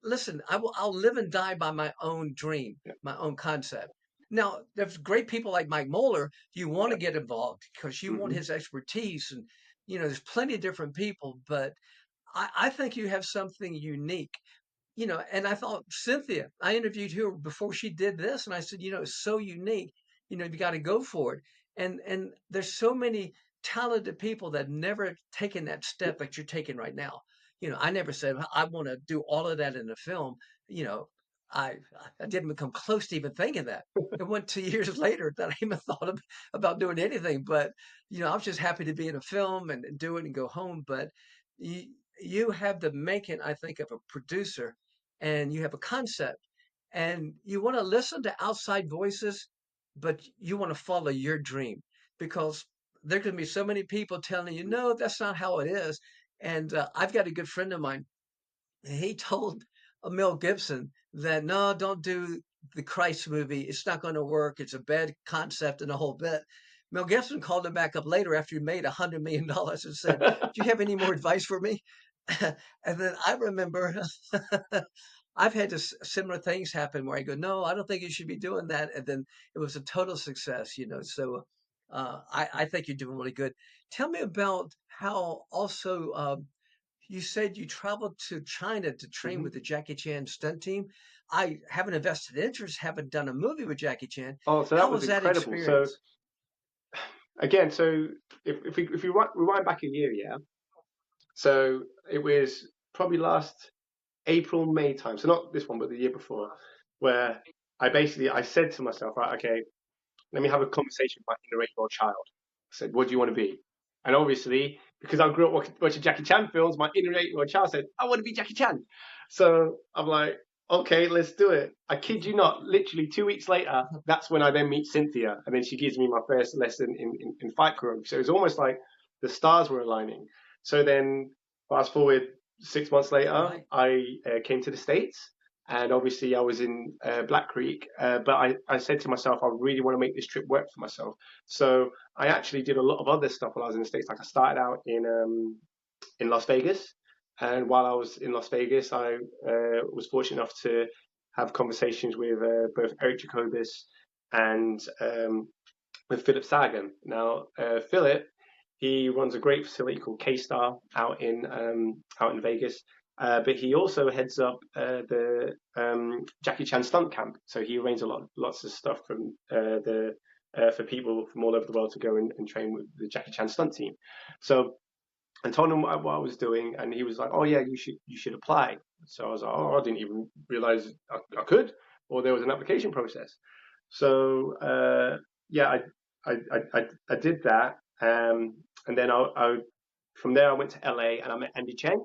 listen, I'll live and die by my own dream, Yeah. my own concept. Now, there's great people like Mike Moeller. You want to get involved because you want Hmm. his expertise, and there's plenty of different people. But I think you have something unique, and I thought Cynthia, I interviewed her before she did this, and I said, it's so unique. You got to go for it. And there's so many talented people that never taken that step that you're taking right now. I never said I want to do all of that in a film. You know, I I didn't come close to even thinking that. It went 2 years later that I even thought about doing anything. But I was just happy to be in a film and do it and go home. But you, you have the making, I think, of a producer, and you have a concept, and you want to listen to outside voices, but you want to follow your dream because there can be so many people telling you, no, that's not how it is. And I've got a good friend of mine. He told Mel Gibson that, no, don't do the Christ movie. It's not going to work. It's a bad concept and a whole bit. Mel Gibson called him back up later after he made $100 million and said, "Do you have any more advice for me?" And then I remember I've had similar things happen where I go, "No, I don't think you should be doing that," and then it was a total success, you know. So I think you're doing really good. Tell me about how also you said you traveled to China to train Hmm. with the Jackie Chan stunt team. I have an invested interest, haven't done a movie with Jackie Chan. Oh, so that How was was that incredible. So experience? again, so if we rewind back a year, yeah. So it was probably last April, May time. So not this one, but the year before, where I said to myself, right, okay, let me have a conversation with my inner 8-year-old child. I said, what do you want to be? And obviously, because I grew up watching Jackie Chan films, my inner 8-year-old child said, I want to be Jackie Chan. So I'm like, okay, let's do it. I kid you not, literally 2 weeks later, that's when I then meet Cynthia. And then she gives me my first lesson in fight choreography. So it was almost like the stars were aligning. So then, fast forward 6 months later, Right. I came to the States. And obviously, I was in Black Creek, but I said to myself, I really want to make this trip work for myself. So I actually did a lot of other stuff while I was in the States. Like I started out in Las Vegas, and while I was in Las Vegas, I was fortunate enough to have conversations with both Eric Jacobus and with Philip Sagan. Now, Philip, he runs a great facility called K-Star out in Vegas. But he also heads up the Jackie Chan Stunt Camp. So he arranges lots of stuff the for people from all over the world to go and train with the Jackie Chan Stunt team. So I told him what I was doing, and he was like, "Oh yeah, you should apply." So I was like, "Oh, I didn't even realize I could, or there was an application process." So yeah, I did that, and then from there I went to LA and I met Andy Cheng,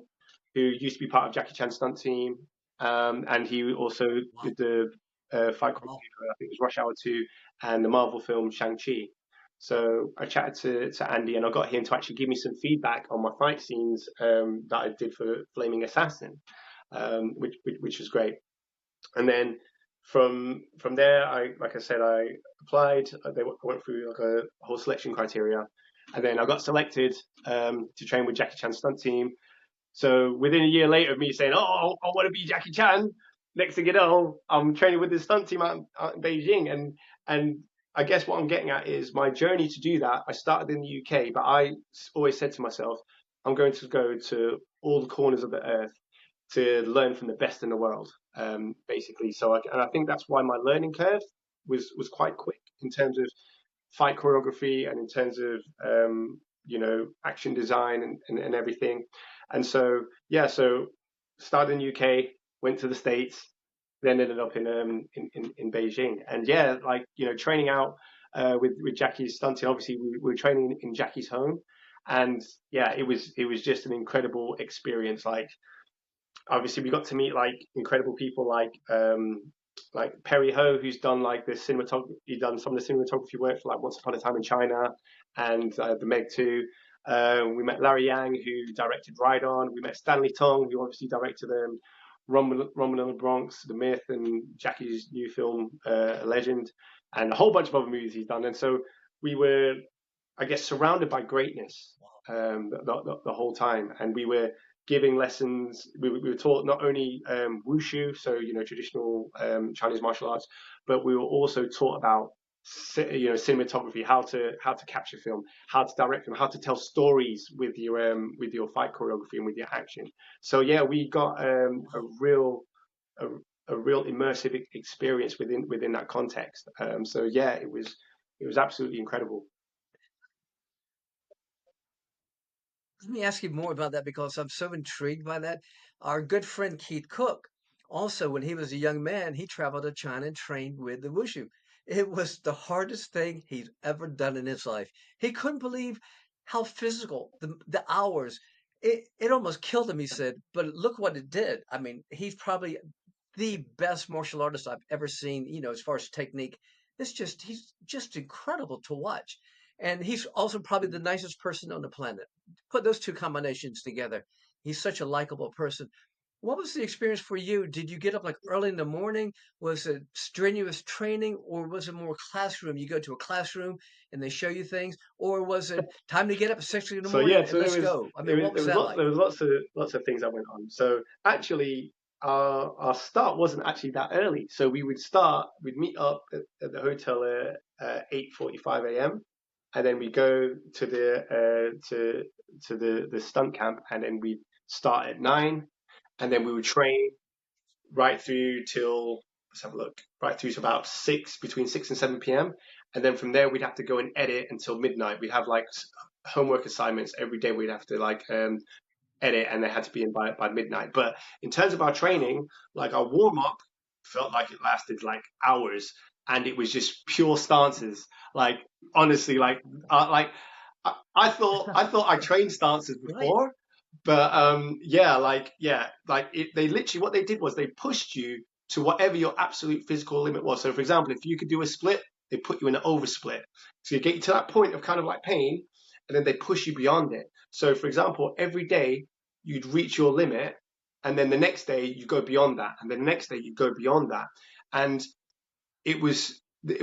who used to be part of Jackie Chan's stunt team, and he also Wow. did the fight Wow. choreography for I think it was Rush Hour 2 and the Marvel film Shang-Chi. So I chatted to Andy and I got him to actually give me some feedback on my fight scenes that I did for Flaming Assassin, which was great. And then from there, like I said, I applied. I went through like a whole selection criteria, and then I got selected to train with Jackie Chan's stunt team. So within a year later of me saying, "Oh, I want to be Jackie Chan," next thing you know, I'm training with the stunt team out in Beijing, and I guess what I'm getting at is my journey to do that. I started in the UK, but I always said to myself, I'm going to go to all the corners of the earth to learn from the best in the world, basically. And I think that's why my learning curve was quite quick in terms of fight choreography and in terms of action design and everything. And so yeah, so started in UK, went to the States, then ended up in Beijing. And yeah, like training out with Jackie's stunting. Obviously, we were training in Jackie's home, and yeah, it was just an incredible experience. Obviously we got to meet like incredible people like Perry Ho, who's done like the cinematography. He done some of the cinematography work for like Once Upon a Time in China and the Meg 2. We met Larry Yang, who directed Ride On. We met Stanley Tong, who obviously directed Rumble in the Bronx, The Myth, and Jackie's new film, A Legend, and a whole bunch of other movies he's done. And so we were, I guess, surrounded by greatness the whole time, and we were giving lessons. We were taught not only wushu, so traditional Chinese martial arts, but we were also taught about cinematography, how to capture film, how to direct film, how to tell stories with your fight choreography and with your action. So yeah, we got a, a real immersive experience within that context. So yeah, it was absolutely incredible. Let me ask you more about that because I'm so intrigued by that. Our good friend Keith Cook, also, when he was a young man, he traveled to China and trained with the Wushu. It was the hardest thing he'd ever done in his life. He couldn't believe how physical the hours. It almost killed him, he said, but look what it did. I mean, he's probably the best martial artist I've ever seen, as far as technique. He's just incredible to watch. And he's also probably the nicest person on the planet. Put those two combinations together. He's such a likable person. What was the experience for you? Did you get up like early in the morning? Was it strenuous training, or was it more classroom? You go to a classroom and they show you things, or was it time to get up at 6 in the So morning yeah, and so let's go? I mean, what was that like? there was lots of things that went on. So actually, our start wasn't actually that early. So we'd meet up at the hotel at 8:45 a.m. and then we go to the stunt camp, and then we start at 9, and then we would train right through till, let's have a look, right through to about 6, between 6 and 7 p.m. And then from there, we'd have to go and edit until midnight. We'd have like homework assignments every day. We'd have to like edit, and they had to be in by midnight. But in terms of our training, like our warm up felt like it lasted like hours, and it was just pure stances. Like honestly, like I thought I trained stances Right. before, but they literally, what they did was they pushed you to whatever your absolute physical limit was. So for example, if you could do a split, they put you in an over split. So you get you to that point of kind of like pain, and then they push you beyond it. So for example, every day you'd reach your limit, and then the next day you go beyond that, and then the next day you go beyond that. And it was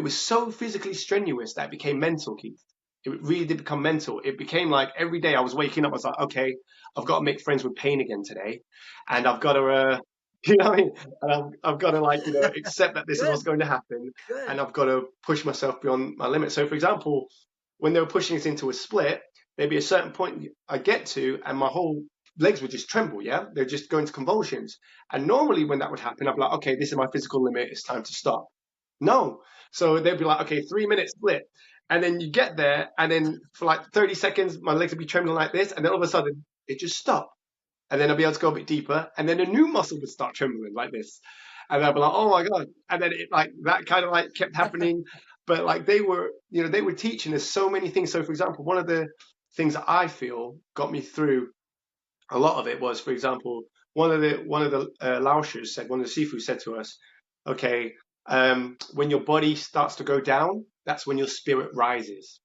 so physically strenuous that it became mental, Keith. It really did become mental. It became like every day I was waking up, I was like, okay, I've got to make friends with pain again today, and I've got to, you know what I mean? And I've got to like, accept that this is what's Good, going to happen, and good. I've got to push myself beyond my limit. So, for example, when they were pushing us into a split, there'd be a certain point I get to, and my whole legs would just tremble. Yeah, they're just going to convulsions. And normally, when that would happen, I'd be like, okay, this is my physical limit. It's time to stop. No. So they'd be like, okay, 3 minutes split. And then you get there, and then for like 30 seconds, my legs would be trembling like this. And then all of a sudden, it just stopped. And then I'd be able to go a bit deeper. And then a new muscle would start trembling like this. And I'd be like, oh my God. And then it like that kind of like kept happening. But like they were teaching us so many things. So for example, one of the things that I feel got me through a lot of it was, for example, one of the Laotians said, one of the Sifu said to us, okay, when your body starts to go down, that's when your spirit rises.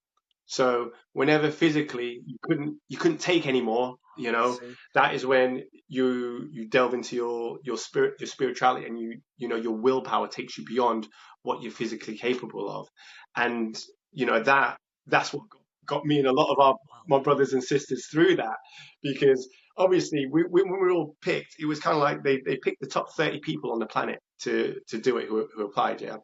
So whenever physically you couldn't take anymore, See, that is when you delve into your spirituality, and your willpower takes you beyond what you're physically capable of. And that's what got me and a lot of wow. my brothers and sisters through that, because obviously when we were all picked, it was kind of like they picked the top 30 people on the planet to do it, who applied. Yeah.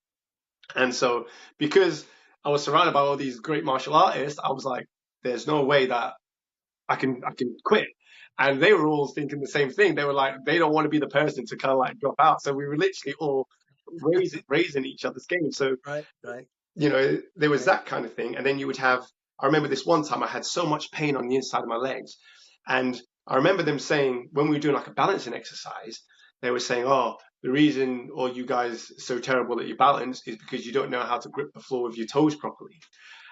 And so, because I was surrounded by all these great martial artists, I was like, there's no way that I can quit. And they were all thinking the same thing. They were like, they don't want to be the person to kind of like drop out. So we were literally all raising each other's game. So, Right, right, there was right. that kind of thing. And then you would have, I remember this one time I had so much pain on the inside of my legs. And I remember them saying, when we were doing like a balancing exercise, they were saying, oh, the reason all you guys are so terrible at your balance is because you don't know how to grip the floor with your toes properly.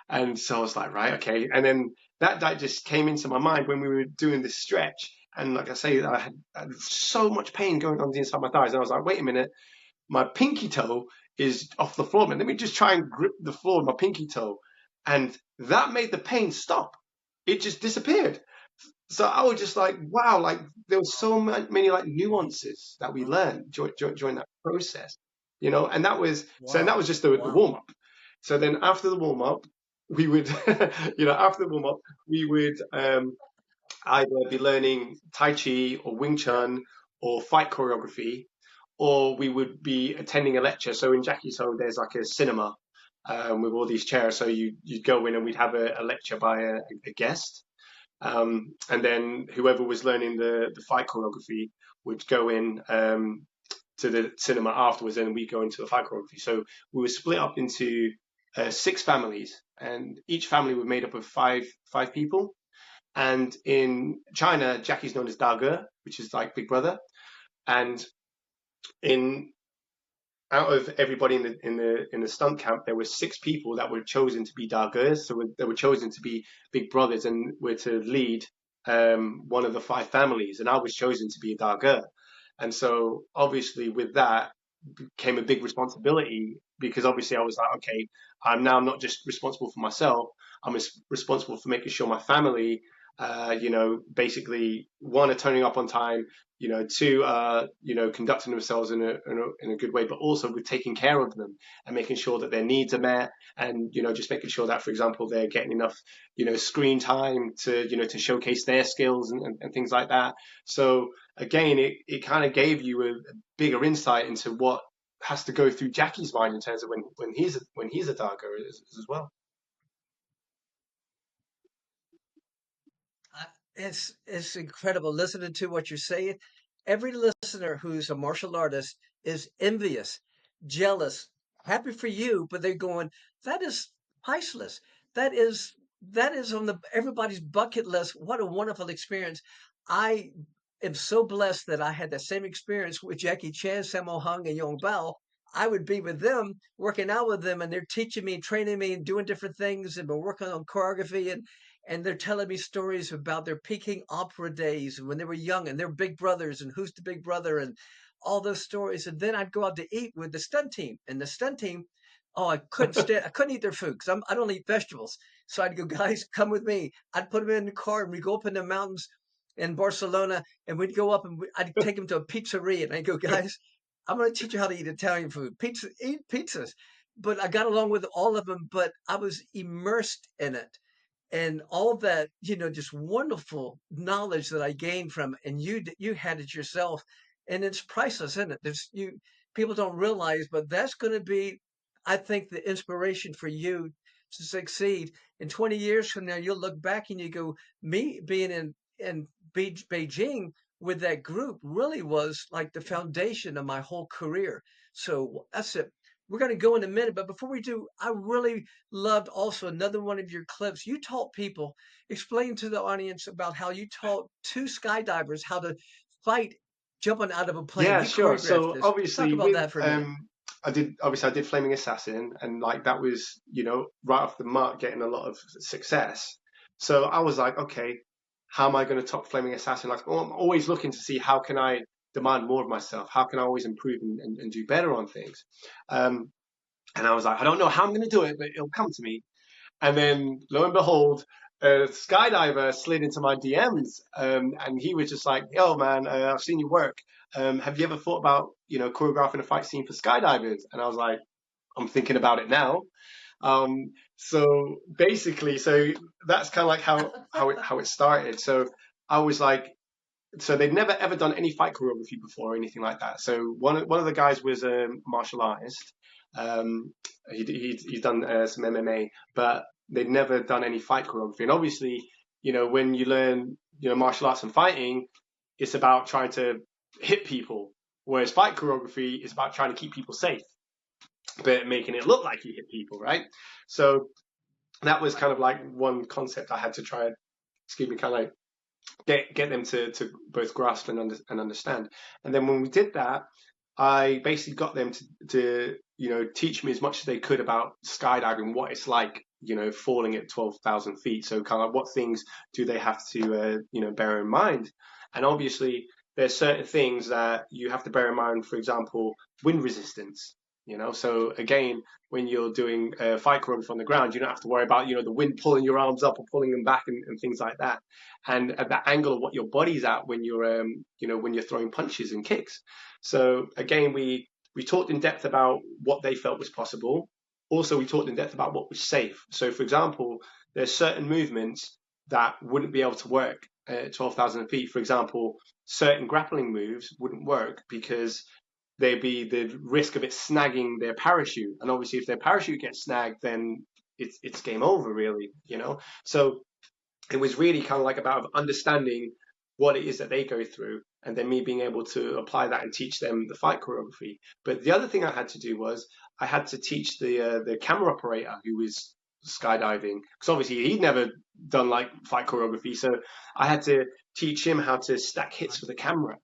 And so I was like, right, okay. And then that just came into my mind when we were doing this stretch. And like I say, I had so much pain going on the inside of my thighs. And I was like, wait a minute, my pinky toe is off the floor, man. Let me just try and grip the floor with my pinky toe. And that made the pain stop. It just disappeared. So I was just like, wow, like there was so many like nuances that we Wow, learned during that process, and that was wow, just the wow. warm up. So then after the warm up, we would, after the warm up, we would either be learning Tai Chi or Wing Yeah. Chun or fight choreography, or we would be attending a lecture. So in Jackie's home, there's like a cinema with all these chairs. So you'd go in, and we'd have a lecture by a guest. And then whoever was learning the fight choreography would go in to the cinema afterwards, and we go into the fight choreography. So we were split up into 6 families, and each family was made up of five people. And in China, Jackie's known as Dage, which is like Big Brother. And in out of everybody in the stunt camp, there were 6 people that were chosen to be Dages. So they were chosen to be big brothers and were to lead one of the 5 families. And I was chosen to be a Dage. And so obviously with that came a big responsibility, because obviously I was like, okay, I'm now not just responsible for myself. I'm responsible for making sure my family Basically, one, are turning up on time, two, conducting themselves in a good way, but also with taking care of them and making sure that their needs are met, and just making sure that, for example, they're getting enough screen time to showcase their skills and things like that. So again, it kind of gave you a bigger insight into what has to go through Jackie's mind in terms of when he's a darker as well. It's incredible listening to what you're saying. Every listener who's a martial artist is envious, jealous, happy for you, but they're going, that is priceless. That is that is on the everybody's bucket list. What a wonderful experience. I am so blessed that I had that same experience with Jackie Chan, Sammo Hung, and Yong Bao. I would be with them, working out with them, and they're teaching me, training me, and doing different things, and we're working on choreography, and they're telling me stories about their Peking opera days when they were young and their big brothers and who's the big brother and all those stories. And then I'd go out to eat with the stunt team. And the stunt team, oh, I couldn't eat their food because I don't eat vegetables. So I'd go, guys, come with me. I'd put them in the car and we'd go up in the mountains in Barcelona and we'd go up and I'd take them to a pizzeria and I'd go, guys, I'm going to teach you how to eat Italian food. Pizza, eat pizzas. But I got along with all of them, but I was immersed in it and all that just wonderful knowledge that I gained from it, and you had it yourself, and it's priceless, isn't it? There's you People don't realize, but that's going to be, I think, the inspiration for you to succeed. In 20 years from now, you'll look back and you go, me being in Beijing with that group really was like the foundation of my whole career. So that's it. We're going to go in a minute, but before we do, I really loved also another one of your clips. You taught people, explain to the audience about how you taught two skydivers how to fight jumping out of a plane. Yeah, You sure. choreographed So this. Talk obviously about with that for a minute. I did Flaming Assassin, and like that was, right off the mark getting a lot of success. So I was like, okay, how am I going to top Flaming Assassin? Like, I'm always looking to see how can I demand more of myself? How can I always improve and do better on things? Um, and I was like, I don't know how I'm going to do it, but it'll come to me. And then lo and behold, a skydiver slid into my DMs, and he was just like, "Yo, man, I've seen your work. Have you ever thought about, choreographing a fight scene for skydivers?" And I was like, "I'm thinking about it now." So basically, so that's kind of like how it started. So I was like, so they'd never ever done any fight choreography before or anything like that. So one of the guys was a martial artist. Um, he's done some MMA, but they'd never done any fight choreography. And obviously, when you learn, martial arts and fighting, it's about trying to hit people, whereas fight choreography is about trying to keep people safe, but making it look like you hit people, right? So that was kind of like one concept I had to try and, excuse me, kind of like get them to both grasp and understand. And then when we did that, I basically got them to teach me as much as they could about skydiving, what it's like, falling at 12,000 feet. So kind of what things do they have to bear in mind? And obviously there's certain things that you have to bear in mind. For example, wind resistance. So again, when you're doing fight choreography on the ground, you don't have to worry about the wind pulling your arms up or pulling them back and things like that. And at that angle of what your body's at when you're when you're throwing punches and kicks. So again, we talked in depth about what they felt was possible. Also, we talked in depth about what was safe. So, for example, there's certain movements that wouldn't be able to work at 12,000 feet. For example, certain grappling moves wouldn't work because there'd be the risk of it snagging their parachute. And obviously, if their parachute gets snagged, then it's game over, really, So it was really kind of like about understanding what it is that they go through, and then me being able to apply that and teach them the fight choreography. But the other thing I had to do was I had to teach the camera operator who was skydiving, because obviously he'd never done like fight choreography, so I had to teach him how to stack hits for the camera.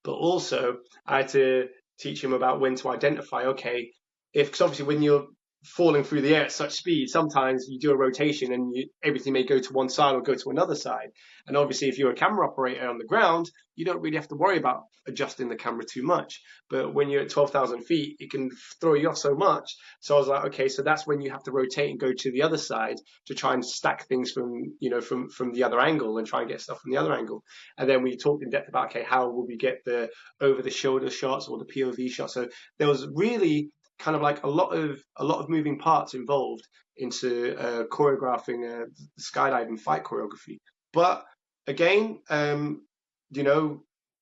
But also I had to teach him about when to identify, okay, because obviously when you're falling through the air at such speed, sometimes you do a rotation and everything may go to one side or go to another side. And obviously, if you're a camera operator on the ground, you don't really have to worry about adjusting the camera too much. But when you're at 12,000 feet, it can throw you off so much. So I was like, okay, so that's when you have to rotate and go to the other side to try and stack things from the other angle and try and get stuff from the other angle. And then we talked in depth about, okay, how will we get the over the shoulder shots or the POV shots? So there was really kind of like a lot of moving parts involved into choreographing skydiving fight choreography. But again,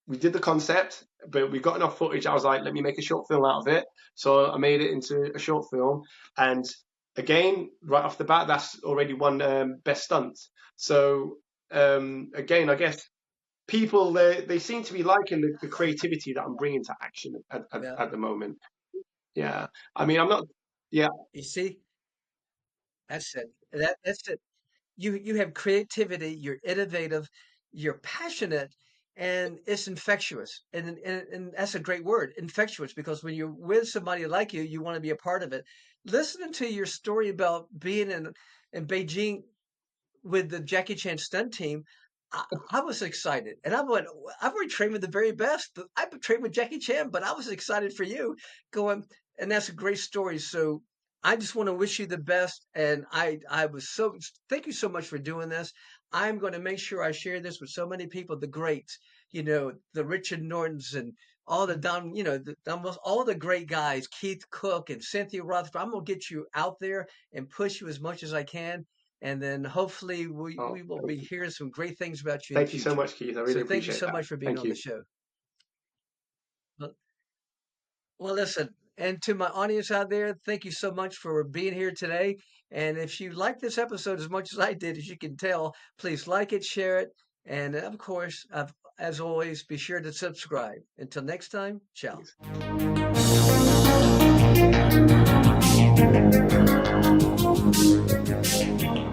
we did the concept, but we got enough footage. I was like, let me make a short film out of it. So I made it into a short film. And again, right off the bat, that's already won Best Stunt. So again, I guess people, they seem to be liking the creativity that I'm bringing to action at the moment. Yeah. I mean, I'm not, yeah. You see, that's it. That's it. You have creativity, you're innovative, you're passionate, and it's infectious. And that's a great word, infectious, because when you're with somebody like you want to be a part of it. Listening to your story about being in Beijing with the Jackie Chan stunt team, I was excited. And I went, I've already trained with the very best. I've trained with Jackie Chan, but I was excited for you going, and that's a great story. So I just want to wish you the best. And thank you so much for doing this. I'm going to make sure I share this with so many people, the greats, the Richard Nortons and all the all the great guys, Keith Cook and Cynthia Rutherford. I'm going to get you out there and push you as much as I can. And then hopefully we will be hearing some great things about you in the Thank you so future. much, Keith. I really So thank you appreciate so that. much for being Thank on you. the show. Well, listen, and to my audience out there, thank you so much for being here today. And if you like this episode as much as I did, as you can tell, please like it, share it, and of course, as always, be sure to subscribe. Until next time, ciao. Thanks.